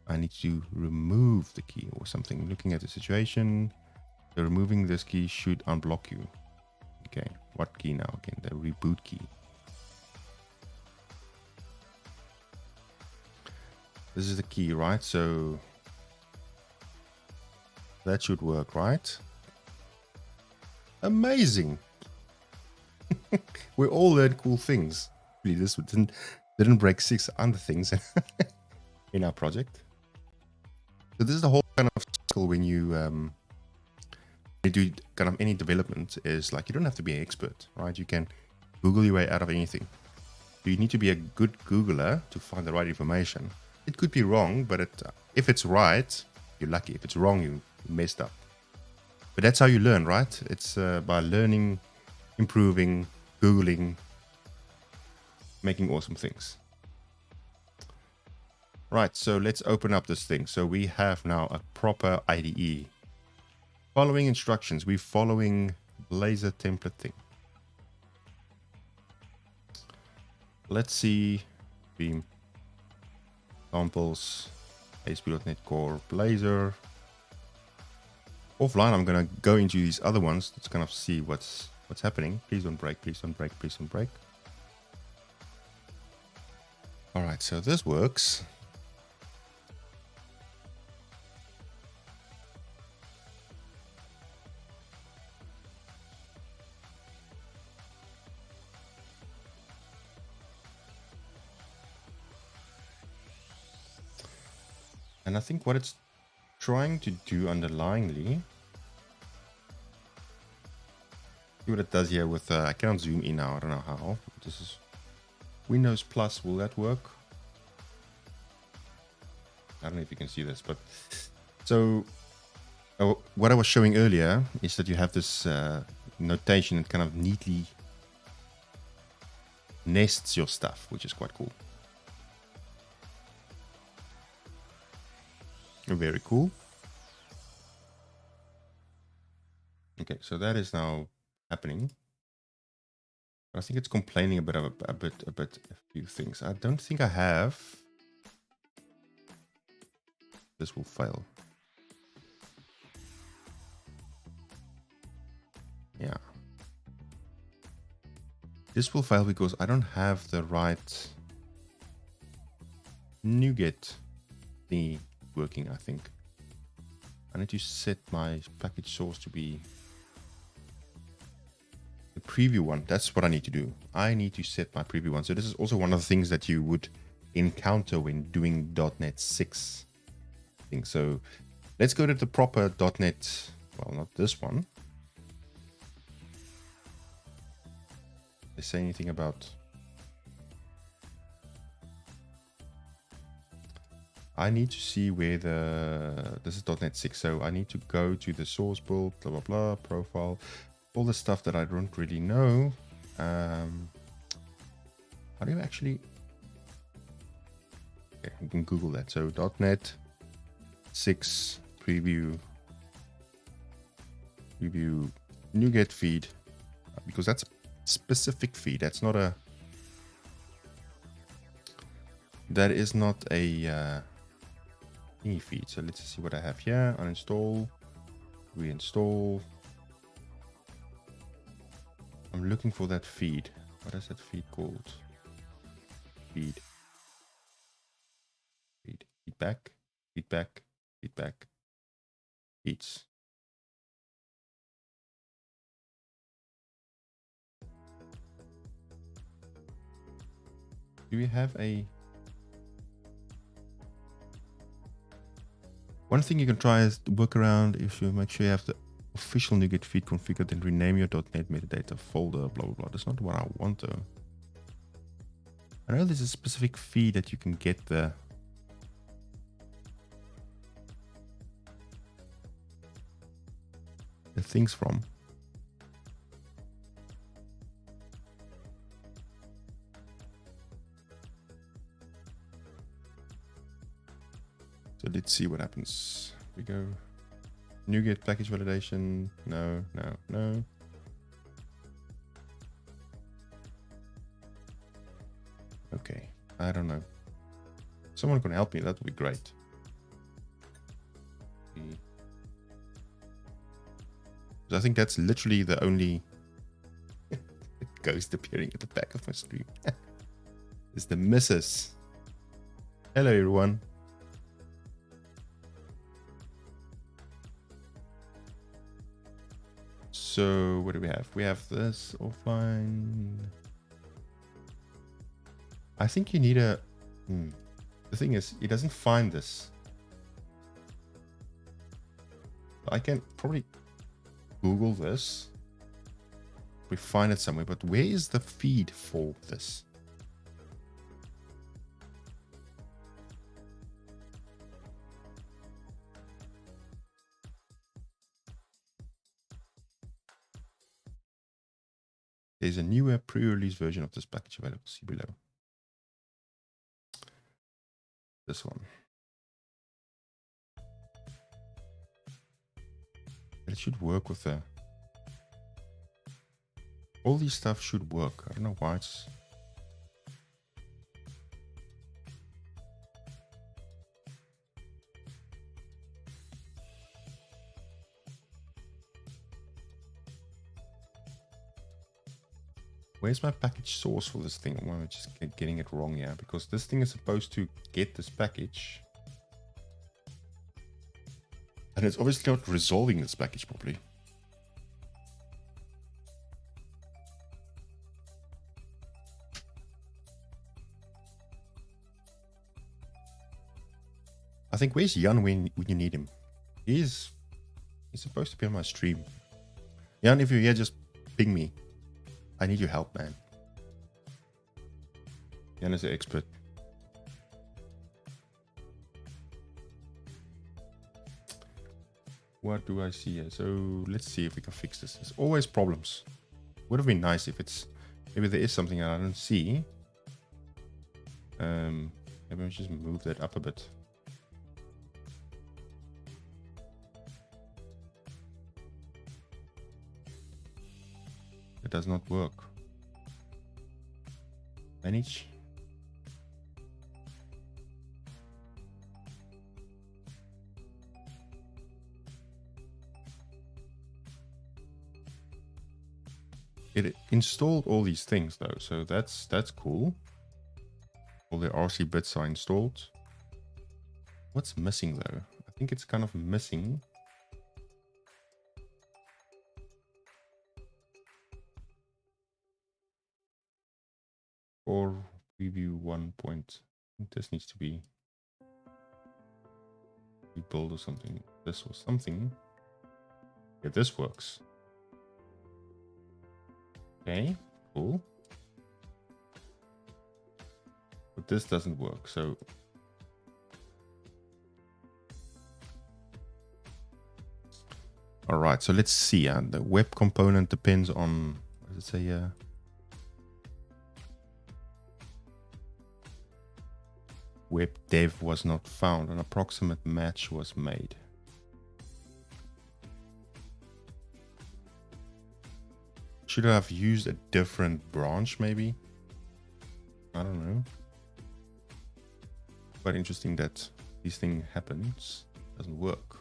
S1: I need to remove the key or something. Looking at the situation, so removing this key should unblock you. Okay, what key now? Again, the reboot key. This is the key, right? So that should work, right? Amazing. We all learned cool things. Really, this didn't break 6 other things in our project. So this is the whole kind of cycle when you do kind of any development, is like you don't have to be an expert, right? You can Google your way out of anything. You need to be a good Googler to find the right information. It could be wrong, but if it's right, you're lucky. If it's wrong, you messed up. But that's how you learn, right? It's by learning, improving, Googling, making awesome things. Right, so let's open up this thing. So we have now a proper IDE. Following instructions, we're following Blazor template thing. Let's see, Beam, samples, ASP.NET Core, Blazor. Offline, I'm gonna go into these other ones. Let's kind of see what's happening. Please don't break, please don't break, please don't break. All right, so this works. And I think what it's trying to do underlyingly, see what it does here with, I cannot zoom in now, I don't know how. This is Windows Plus, will that work? I don't know if you can see this, but so what I was showing earlier is that you have this notation that kind of neatly nests your stuff, which is quite cool. Very cool. Okay, so that is now happening. I think it's complaining about a few things. I don't think I have. This will fail. Yeah. This will fail because I don't have the right NuGet thingy working, I think. I need to set my package source to be the preview one. That's what I need to do. I need to set my preview one. So this is also one of the things that you would encounter when doing .NET 6 things. So let's go to the proper .NET. Well, not this one. They say anything about? I need to see where this is .NET 6, so I need to go to the source build, blah, blah, blah, profile, all the stuff that I don't really know. How do you actually... Okay, you can Google that. So .NET 6 preview NuGet feed, because that's a specific feed. That's not a... That is not a... feed. So let's see what I have here. Uninstall, reinstall. I'm looking for that feed. What is that feed called? Feedback, feeds. Do we have a... One thing you can try is to work around if you make sure you have the official NuGet feed configured and rename your .NET metadata folder, blah, blah, blah. That's not what I want though. I know there's a specific feed that you can get the things from. So let's see what happens. We go NuGet package validation. No. Okay, I don't know. Someone can help me. That would be great. I think that's literally the only ghost appearing at the back of my stream. It's the missus. Hello, everyone. So what do we have? We have this offline. I think you need a... The thing is, it doesn't find this. I can probably Google this. We find it somewhere, but where is the feed for this? There's a newer pre-release version of this package available. See below. This one. It should work with the... All these stuff should work. I don't know why it's... Where's my package source for this thing? I'm just getting it wrong here, because this thing is supposed to get this package. And it's obviously not resolving this package properly. I think, where's Jan when you need him? He's supposed to be on my stream. Jan, if you're here, just ping me. I need your help, man. Jan is the expert. What do I see here? So let's see if we can fix this. There's always problems. Would have been nice if it's... Maybe there is something that I don't see. Maybe I'll just move that up a bit. It does not work. Manage. It installed all these things though, so that's cool. All the RC bits are installed. What's missing though? I think it's kind of missing. Or preview 1 point. I think this needs to be rebuild or something. This or something. Yeah, this works. Okay, cool. But this doesn't work, so... Alright, so let's see. The web component depends on... What does it say here? Web dev was not found. An approximate match was made. Should I have used a different branch, maybe? I don't know. Quite interesting that this thing happens. Doesn't work.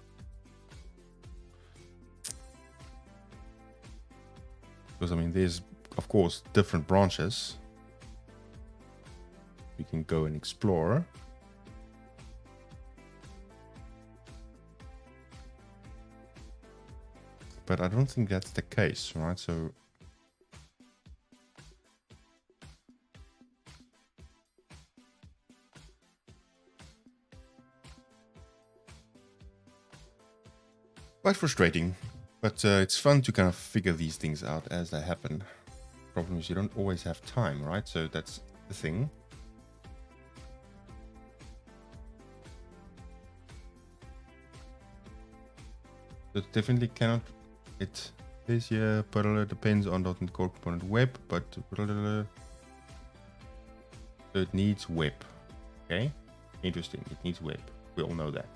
S1: Because, I mean, there's, of course, different branches. We can go and explore. But I don't think that's the case, right? So... Quite frustrating, but it's fun to kind of figure these things out as they happen. Problem is you don't always have time, right? So that's the thing. It definitely cannot... It is here, parallel depends on .NET Core component web, but... So it needs web. Okay? Interesting, it needs web. We all know that.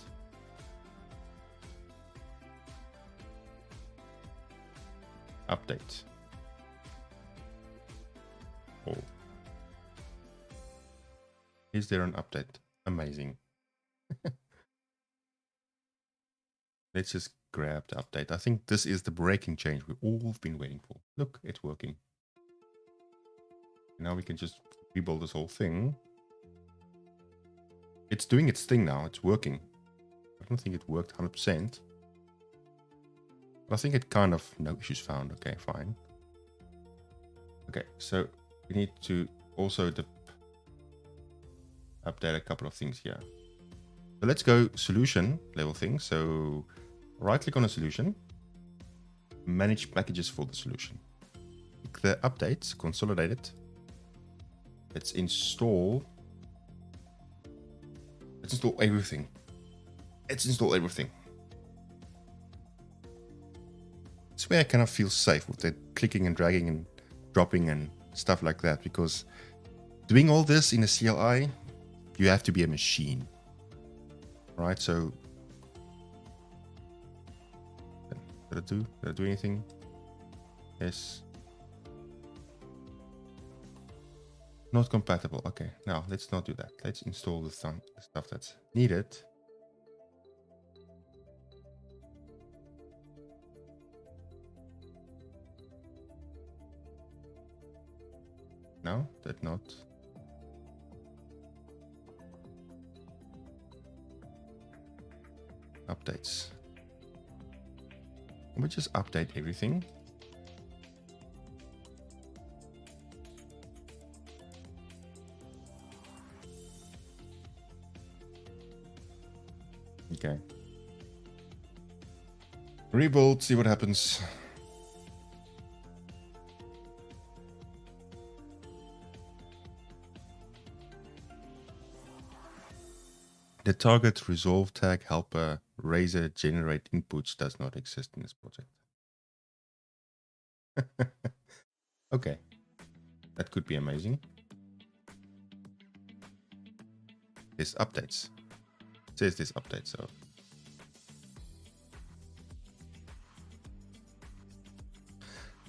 S1: Update. Oh. Is there an update? Amazing. Let's just grab the update. I think this is the breaking change we've all been waiting for. Look, it's working. Now we can just rebuild this whole thing. It's doing its thing now. It's working. I don't think it worked 100%. I think it kind of no issues found. Okay, fine. Okay, so we need to also update a couple of things here. So let's go solution level thing. So right click on a solution, manage packages for the solution. Click the updates, consolidate it. Let's install everything. Let's install everything. It's where I kind of feel safe with the clicking and dragging and dropping and stuff like that, because doing all this in a CLI, you have to be a machine, right? So did I do anything? Yes. Not compatible. Okay, now let's not do that. Let's install the stuff that's needed. No, that not. Updates. Let me just update everything. Okay. Rebuild, see what happens. The target resolve tag helper razor generate inputs does not exist in this project. Okay, that could be amazing. This updates. It says this update, so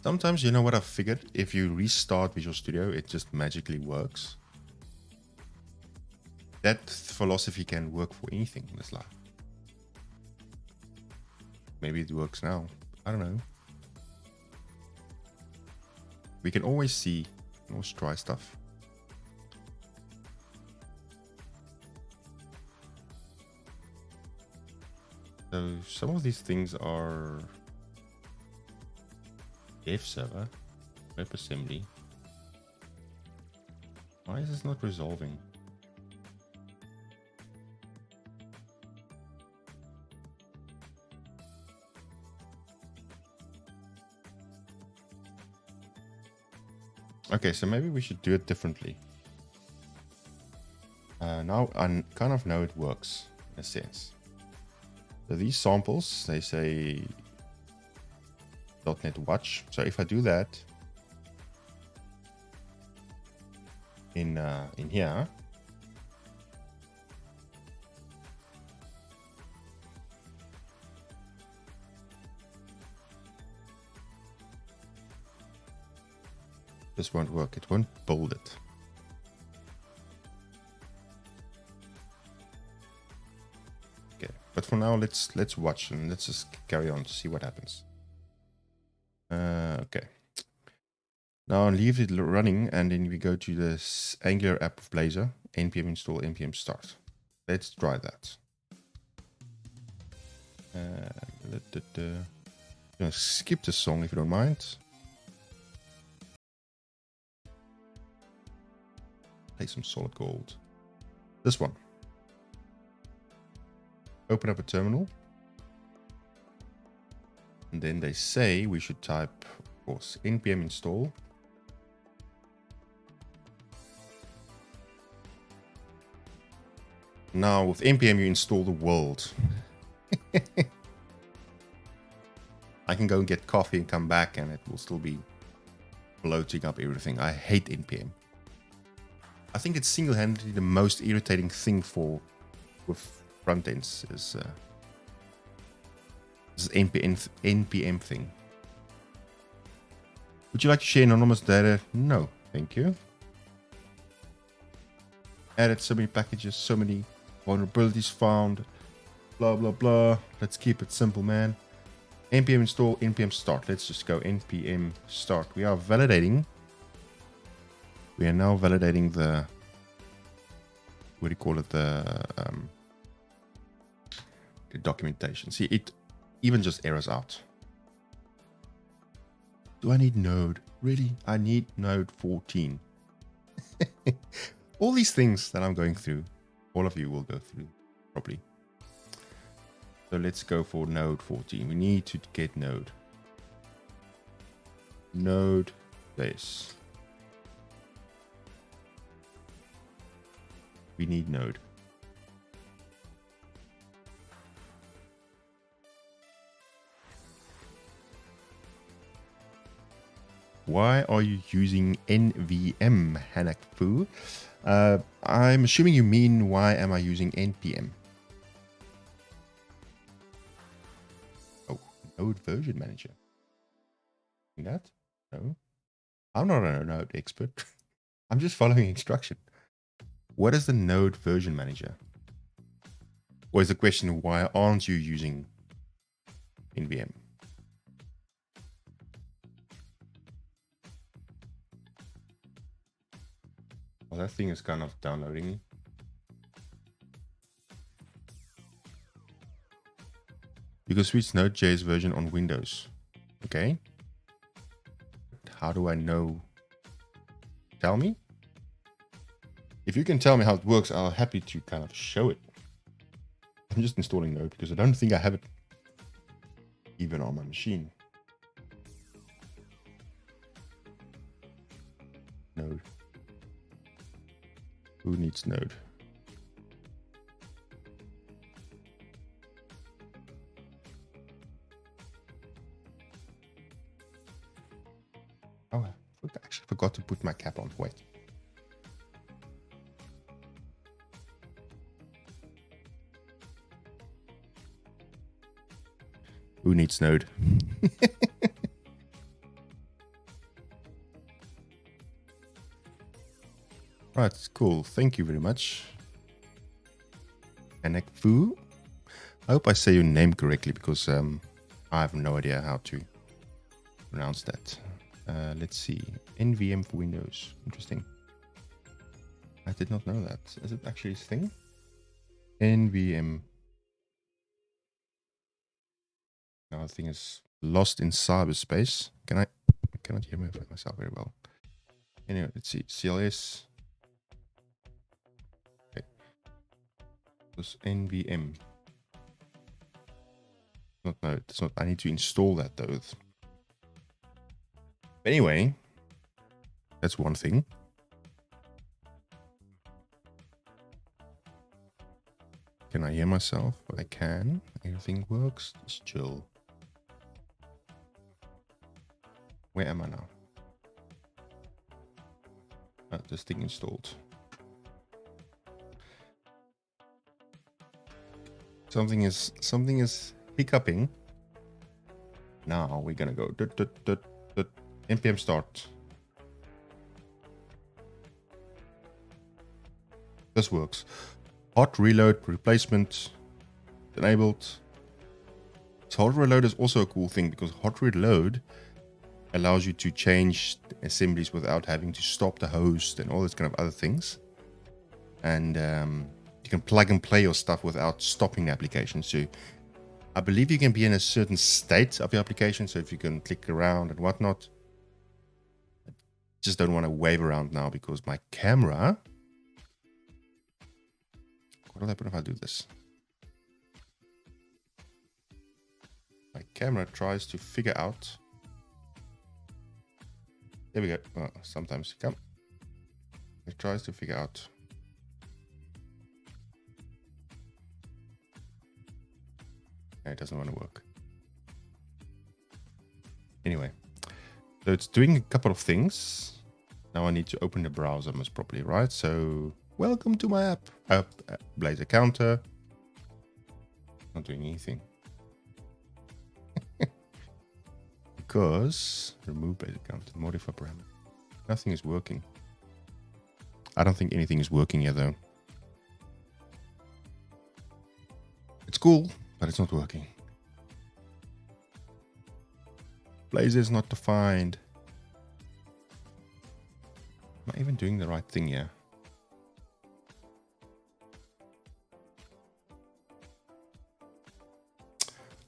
S1: sometimes, you know what I've figured? If you restart Visual Studio, it just magically works. That philosophy can work for anything in this life. Maybe it works now. I don't know. We can always see, always try stuff. So some of these things are dev server, WebAssembly. Why is this not resolving? Okay, so maybe we should do it differently. Now I kind of know it works in a sense. So these samples, they say .NET Watch. So if I do that in here, this won't work. It won't build it. Okay, but for now, let's watch and let's just carry on to see what happens. Okay. Now leave it running, and then we go to this Angular app of Blazor, npm install, npm start. Let's try that. I'm gonna skip the song if you don't mind. Play some Solid Gold. This one. Open up a terminal. And then they say we should type, of course, npm install. Now with npm you install the world. I can go and get coffee and come back and it will still be bloating up everything. I hate npm. I think it's single-handedly the most irritating thing with front ends is this npm thing. Would you like to share anonymous data? No, thank you. Added so many packages, so many vulnerabilities found, blah blah blah. Let's keep it simple, man. npm install, npm start. Let's just go npm start. We are validating. We are now validating the, what do you call it, the documentation. See, it even just errors out. Do I need Node? Really? I need Node 14. All these things that I'm going through, all of you will go through probably. So let's go for Node 14. We need to get Node. Node base. We need Node. Why are you using NVM, Hanak Fu? I'm assuming you mean why am I using NPM? Oh, Node version manager. That? No. I'm not a Node expert. I'm just following instruction. What is the Node version manager? Or is the question, why aren't you using NVM? Well, that thing is kind of downloading. You can switch Node.js version on Windows. Okay. How do I know? Tell me. If you can tell me how it works, I'll happy to kind of show it. I'm just installing Node because I don't think I have it even on my machine. Node. Who needs Node? Oh, I actually forgot to put my cap on. Wait. Who needs Node? Right, cool. Thank you very much. Anek Fu. I hope I say your name correctly because I have no idea how to pronounce that. Let's see. NVM for Windows. Interesting. I did not know that. Is it actually a thing? NVM. Now the thing is lost in cyberspace. I cannot hear myself very well. Anyway, let's see. CLS. Okay. This NVM. No, it's not. I need to install that though. Anyway, that's one thing. Can I hear myself? I can. Everything works. Just chill. Where am I now? Oh, this thing installed. Something is hiccuping. Now we're gonna go npm start. This works. Hot reload replacement enabled. So hot reload is also a cool thing because hot reload allows you to change assemblies without having to stop the host and all this kind of other things. And you can plug and play your stuff without stopping the application. So I believe you can be in a certain state of your application. So if you can click around and whatnot. I just don't want to wave around now because my camera... What will happen if I do this? My camera tries to figure out... There we go. Well, sometimes it tries to figure out... It doesn't want to work. Anyway, so it's doing a couple of things. Now I need to open the browser most probably, right? So welcome to my app. Blazor counter. Not doing anything. Because remove Blazor counter, modify parameter. Nothing is working. I don't think anything is working yet though. It's cool, but it's not working. Blazor is not defined. Am I even doing the right thing here?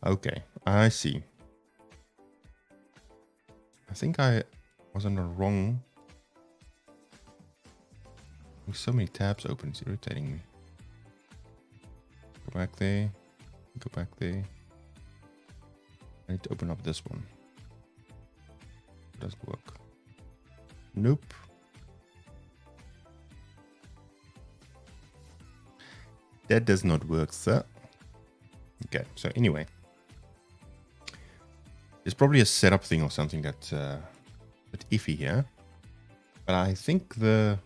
S1: Okay, I see. I think I was on the wrong. There's so many tabs open, it's irritating me. Go back there. Go back there. I need to open up this one. It doesn't work. Nope. That does not work, sir. Okay, so anyway. There's probably a setup thing or something that's a bit iffy here. But I think the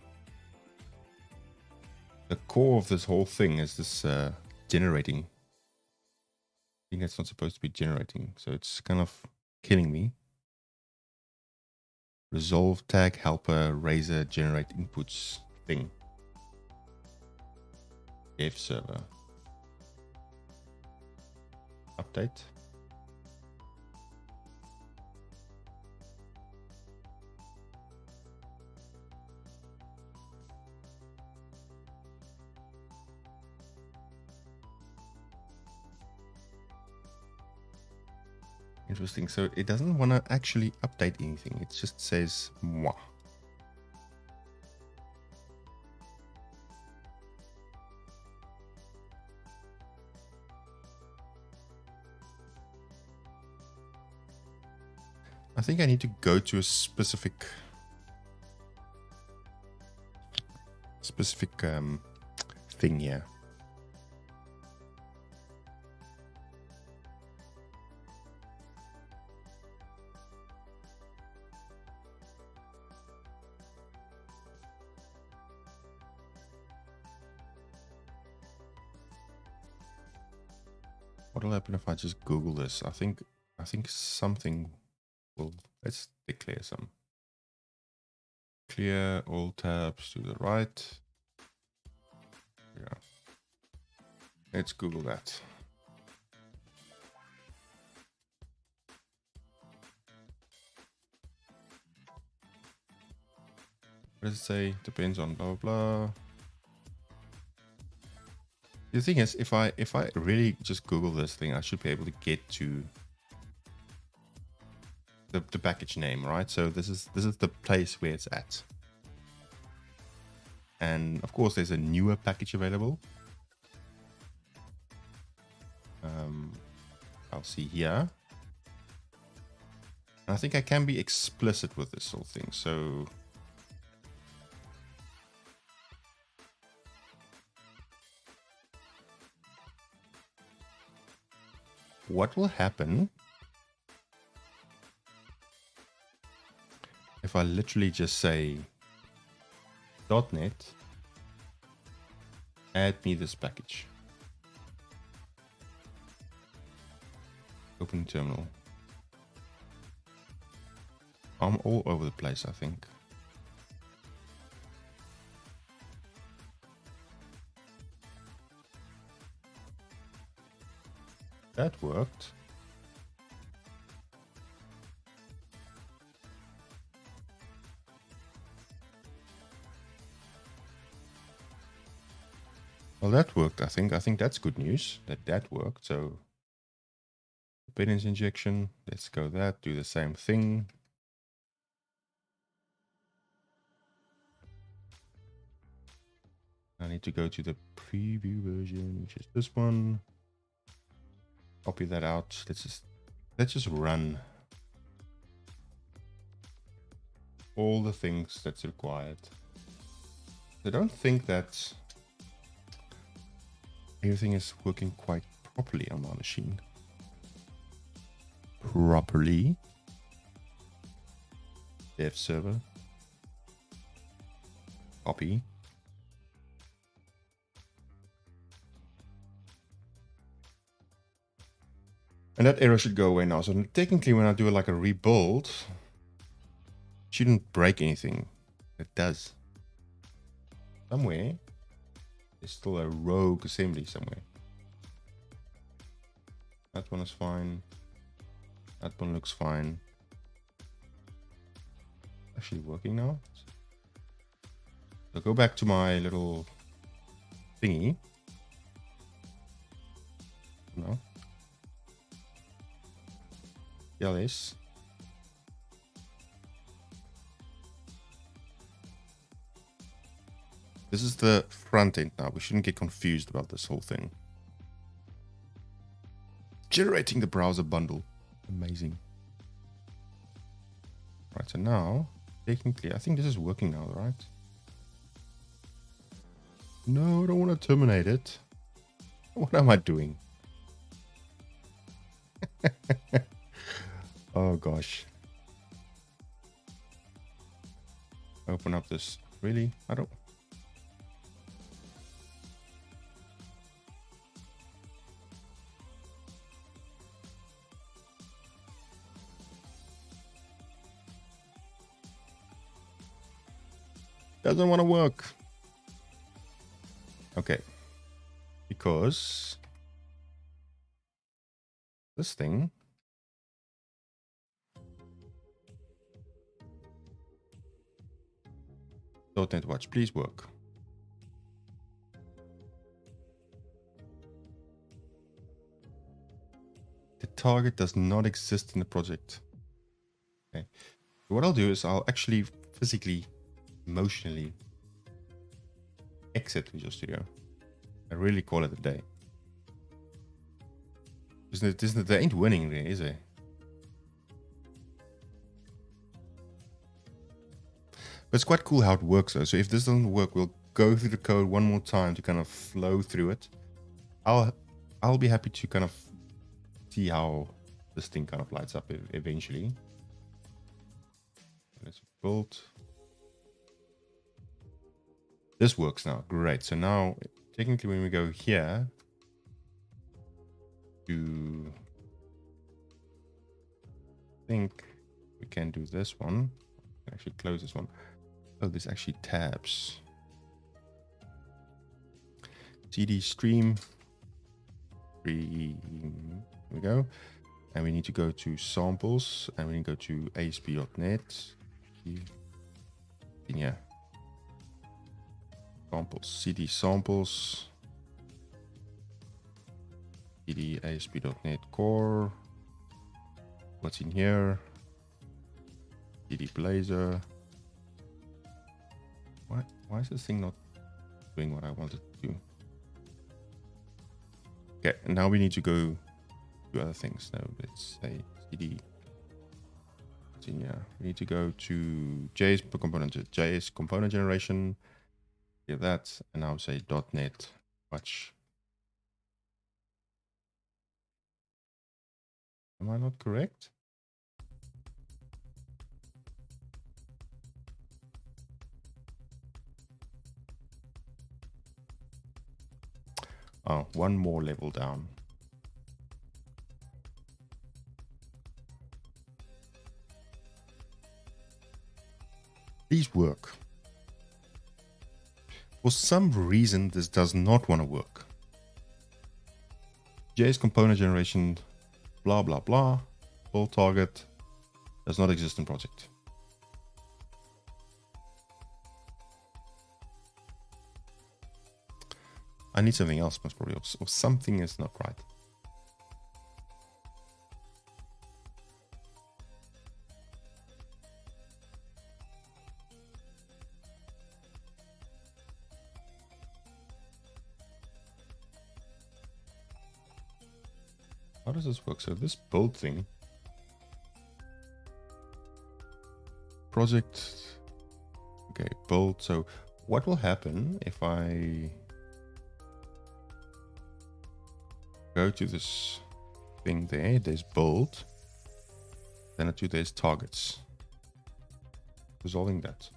S1: core of this whole thing is this generating. I think that's not supposed to be generating, so it's kind of killing me. Resolve tag helper razor generate inputs thing. Dev server. Update. Interesting. So it doesn't want to actually update anything. It just says moi. I think I need to go to a specific thing here. What will happen if I just Google this? I think something will. Let's declare some. Clear all tabs to the right. Yeah. Let's Google that. What does it say? Depends on blah blah blah. The thing is, if I really just Google this thing, I should be able to get to the package name, right? So this is the place where it's at. And of course, there's a newer package available. I'll see here. And I think I can be explicit with this whole thing. So what will happen if I literally just say .NET add me this package? Open terminal. I'm all over the place, I think. That worked. Well, that worked, I think. I think that's good news that worked. So dependency injection, let's go that, do the same thing. I need to go to the preview version, which is this one. Copy that out. Let's just run all the things that's required. I don't think that everything is working quite properly on my machine. Properly. Dev server. Copy. And that error should go away now. So technically when I do like a rebuild, it shouldn't break anything. It does. Somewhere, there's still a rogue assembly somewhere. That one is fine. That one looks fine. Actually working now. So go back to my little thingy. No. LS. This is the front end now. We shouldn't get confused about this whole thing. Generating the browser bundle. Amazing. Right, so now, technically, I think this is working now, right? No, I don't want to terminate it. What am I doing? Oh gosh. Open up this. Really? I don't. Doesn't want to work. Okay. Because this thing. .NET Watch, please work. The target does not exist in the project. Okay. So what I'll do is I'll actually physically, emotionally exit Visual Studio. I really call it a day. Isn't it? They ain't winning there, is it? But it's quite cool how it works though. So if this doesn't work, we'll go through the code one more time to kind of flow through it. I'll be happy to kind of see how this thing kind of lights up eventually. Let's build. This works now. Great. So now technically when we go here to think we can do this one. I can actually close this one. Oh, there's actually tabs. CD stream. Here we go. And we need to go to samples and we need to go to ASP.NET. Yeah. Samples, CD samples. CD ASP.NET Core. What's in here? CD Blazor. Why is this thing not doing what I wanted to do? Okay, and now we need to go to other things. Now let's say CD. What's in here? We need to go to JS component generation. Give that, and now say .NET Watch. Am I not correct? Oh, one more level down. Please work. For some reason, this does not want to work. JS component generation, blah, blah, blah. Full target does not exist in project. I need something else, most probably, or something is not right. How does this work? So this build thing, project, okay, build. So what will happen if I go to this thing there? There's build, then I do there's targets. Resolving that.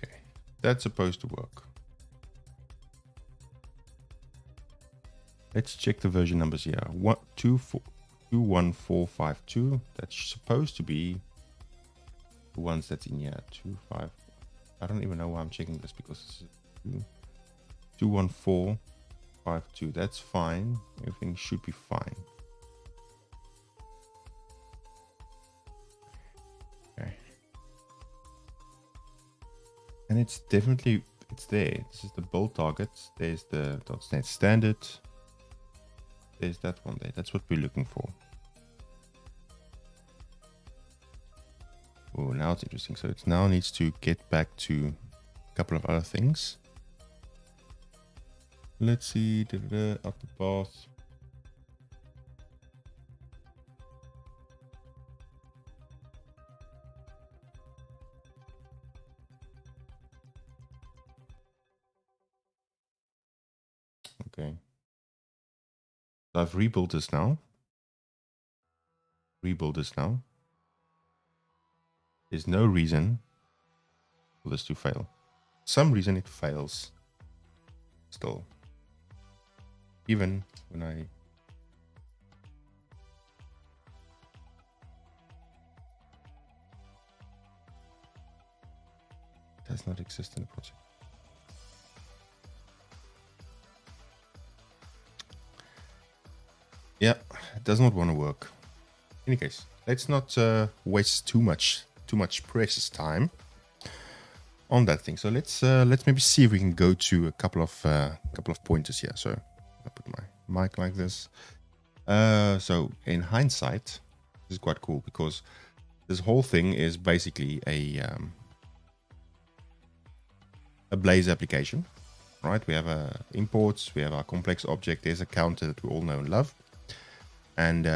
S1: Okay, that's supposed to work. Let's check the version numbers here. 21452. That's supposed to be the ones that's in here. 25. I don't even know why I'm checking this because this is 21452. That's fine. Everything should be fine. Okay. And it's definitely there. This is the build targets. There's the .NET standard. There's that one there. That's what we're looking for. Oh, now it's interesting. So it now needs to get back to a couple of other things. Let's see, up the path. Okay. So I've rebuilt this now. There's no reason for this to fail. Some reason it fails still. Even when I does not exist in the project. Yeah, it does not want to work. In any case, let's not waste too much precious time on that thing. So let's maybe see if we can go to a couple of pointers here. So I put my mic like this. So in hindsight, this is quite cool because this whole thing is basically a Blazor application, right? We have imports, we have our complex object. There's a counter that we all know and love, and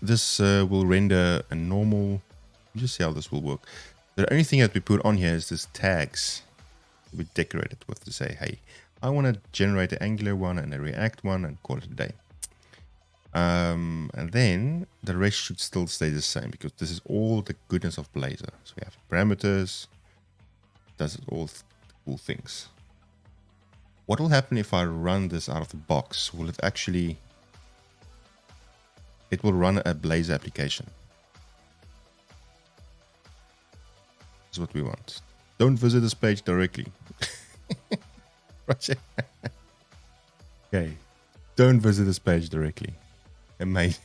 S1: this will render a normal. Let me just see how this will work. The only thing that we put on here is this tags we decorate it with to say, hey, I want to generate an Angular one and a React one and call it a day. And then the rest should still stay the same because this is all the goodness of Blazor. So we have parameters, does it all cool things. What will happen if I run this out of the box? Will it actually... It will run a Blazor application. That's what we want. Don't visit this page directly. Okay. Don't visit this page directly. Amazing.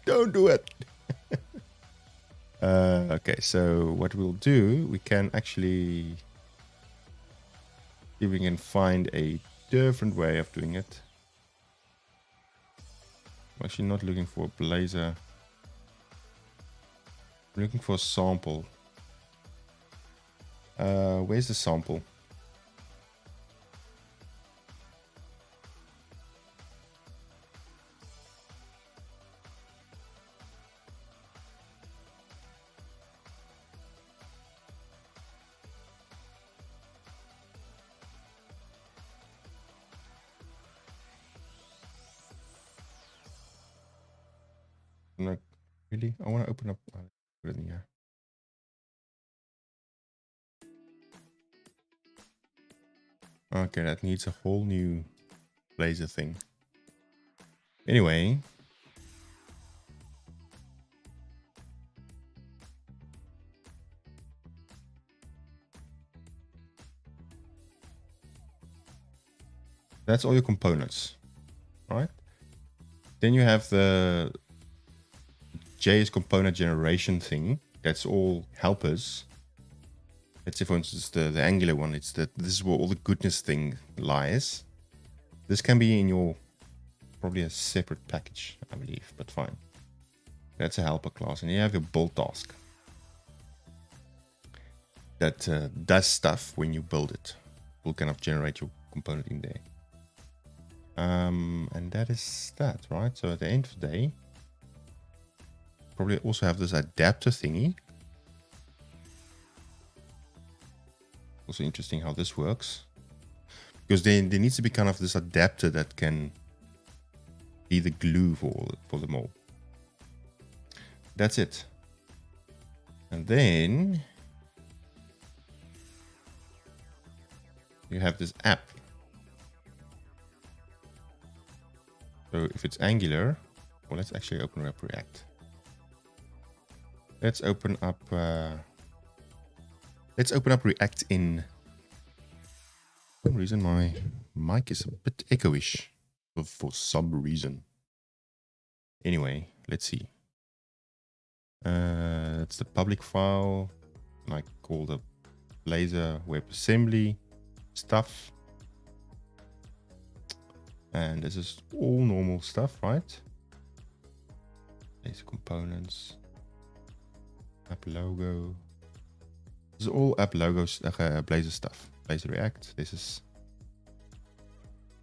S1: Don't do it. Okay, so what we'll do, we can actually... See if we can find a different way of doing it. I'm actually not looking for Blazor. I'm looking for a sample. Where's the sample? No, really? I want to open up. Put it in here. Okay, that needs a whole new Blazor thing. Anyway. That's all your components, right? Then you have the JS component generation thing. That's all helpers. Let's say, for instance, the Angular one. It's that this is where all the goodness thing lies. This can be in your probably a separate package, I believe, but fine. That's a helper class, and you have your build task that does stuff when you build it. Will kind of generate your component in there. And that is that, right? So at the end of the day, probably also have this adapter thingy. Also interesting how this works. Because there needs to be kind of this adapter that can be the glue for them all. That's it. And then you have this app. So if it's Angular, well, let's actually open up React. Let's open up React in... For some reason my mic is a bit echoish for some reason. Anyway, let's see. It's the public file, like called the Blazor WebAssembly stuff. And this is all normal stuff, right? Blazor components. App logo. This is all app logos, Blazor stuff. Blazor React. This is.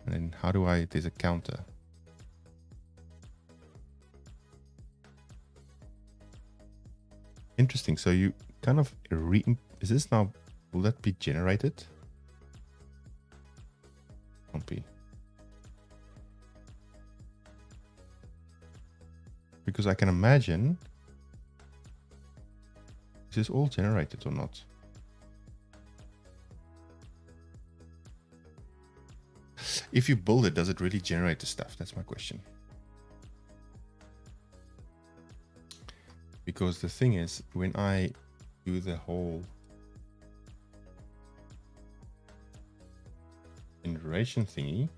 S1: And then how do I? There's a counter. Interesting. So you kind of is this now? Will that be generated? Won't be. Because I can imagine. Is this all generated or not? If you build it, does it really generate the stuff? That's my question. Because the thing is, when I do the whole generation thingy,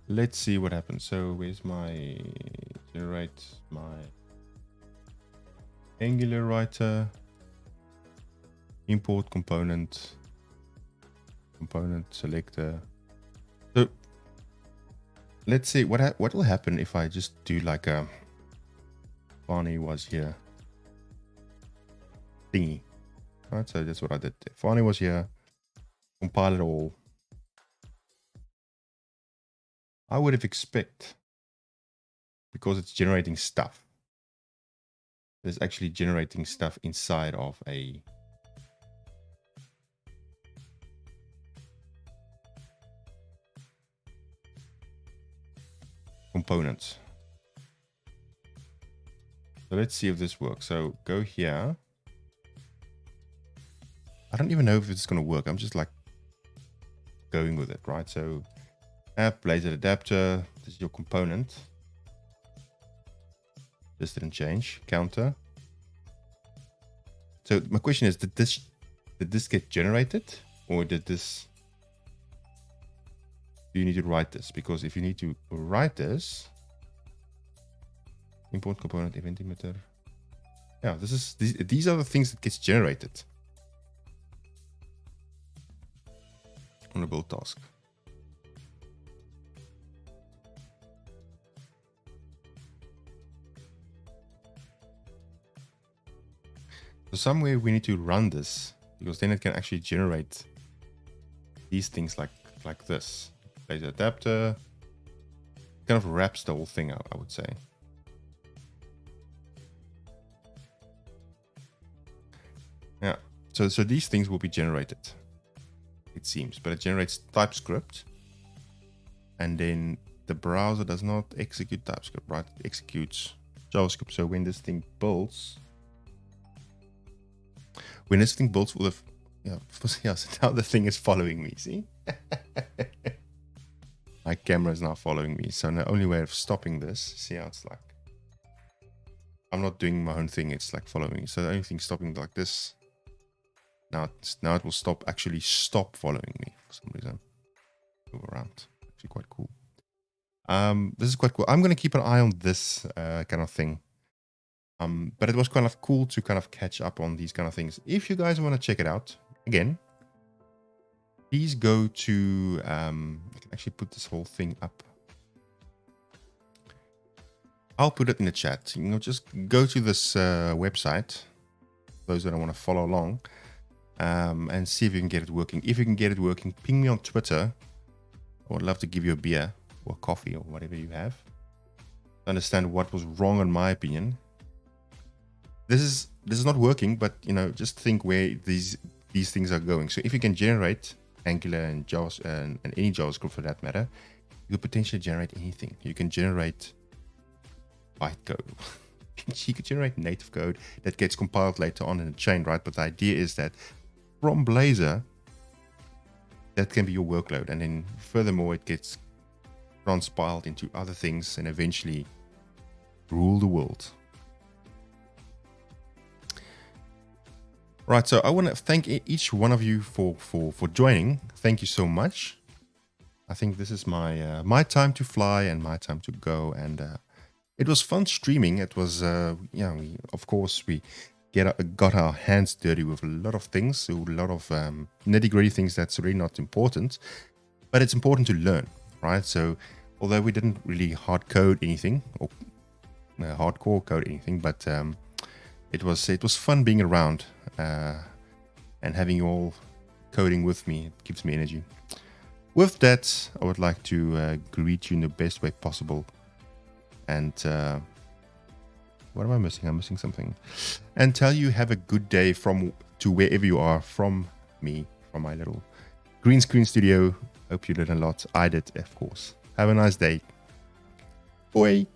S1: let's see what happens. So where's my generate my Angular writer, import component selector. So let's see what will happen if I just do like a Fani was here thingy. Right, so that's what I did. Fani was here, compile it all. I would have expect, because it's generating stuff, it's actually generating stuff inside of a component. So let's see if this works. So go here. I don't even know if it's going to work. I'm just like going with it, right? So app, Blazor adapter, this is your component. This didn't change. Counter. So my question is, did this get generated, or did this? Do you need to write this? Because if you need to write this, import component event emitter. Yeah, these are the things that gets generated on a build task. So somewhere we need to run this, because then it can actually generate these things like this. Blazor adapter kind of wraps the whole thing out, I would say. Yeah. So these things will be generated, it seems, but it generates TypeScript, and then the browser does not execute TypeScript, right? It executes JavaScript. So when this thing builds, will have, yeah, so now the thing is following me, see? My camera is now following me. So the only way of stopping this, see how it's like, I'm not doing my own thing, it's like following me. So the only thing stopping like this, now it will stop following me for some reason. Move around. Actually quite cool. This is quite cool. I'm going to keep an eye on this kind of thing. But it was kind of cool to kind of catch up on these kind of things. If you guys want to check it out, again, please go to, I can actually put this whole thing up. I'll put it in the chat. You know, just go to this website, those that want to follow along, and see if you can get it working. If you can get it working, ping me on Twitter. I would love to give you a beer or coffee or whatever you have. Understand what was wrong in my opinion. This is not working, but you know, just think where these things are going. So if you can generate Angular and Java and any JavaScript for that matter, you could potentially generate anything. You can generate bytecode. You could generate native code that gets compiled later on in a chain, right? But the idea is that from Blazor, that can be your workload, and then furthermore, it gets transpiled into other things and eventually rule the world. Right, so I want to thank each one of you for joining. Thank you so much. I think this is my my time to fly and my time to go, and it was fun streaming. It was we got our hands dirty with a lot of things, so a lot of nitty-gritty things that's really not important. but it's important to learn, right? So although we didn't really hard code anything or hardcore code anything, but it was fun being around and having you all coding with me. It gives me energy. With that, I would like to greet you in the best way possible. And what am I missing? I'm missing something. And tell you have a good day to wherever you are from me, from my little green screen studio. Hope you did a lot. I did, of course. Have a nice day. Bye.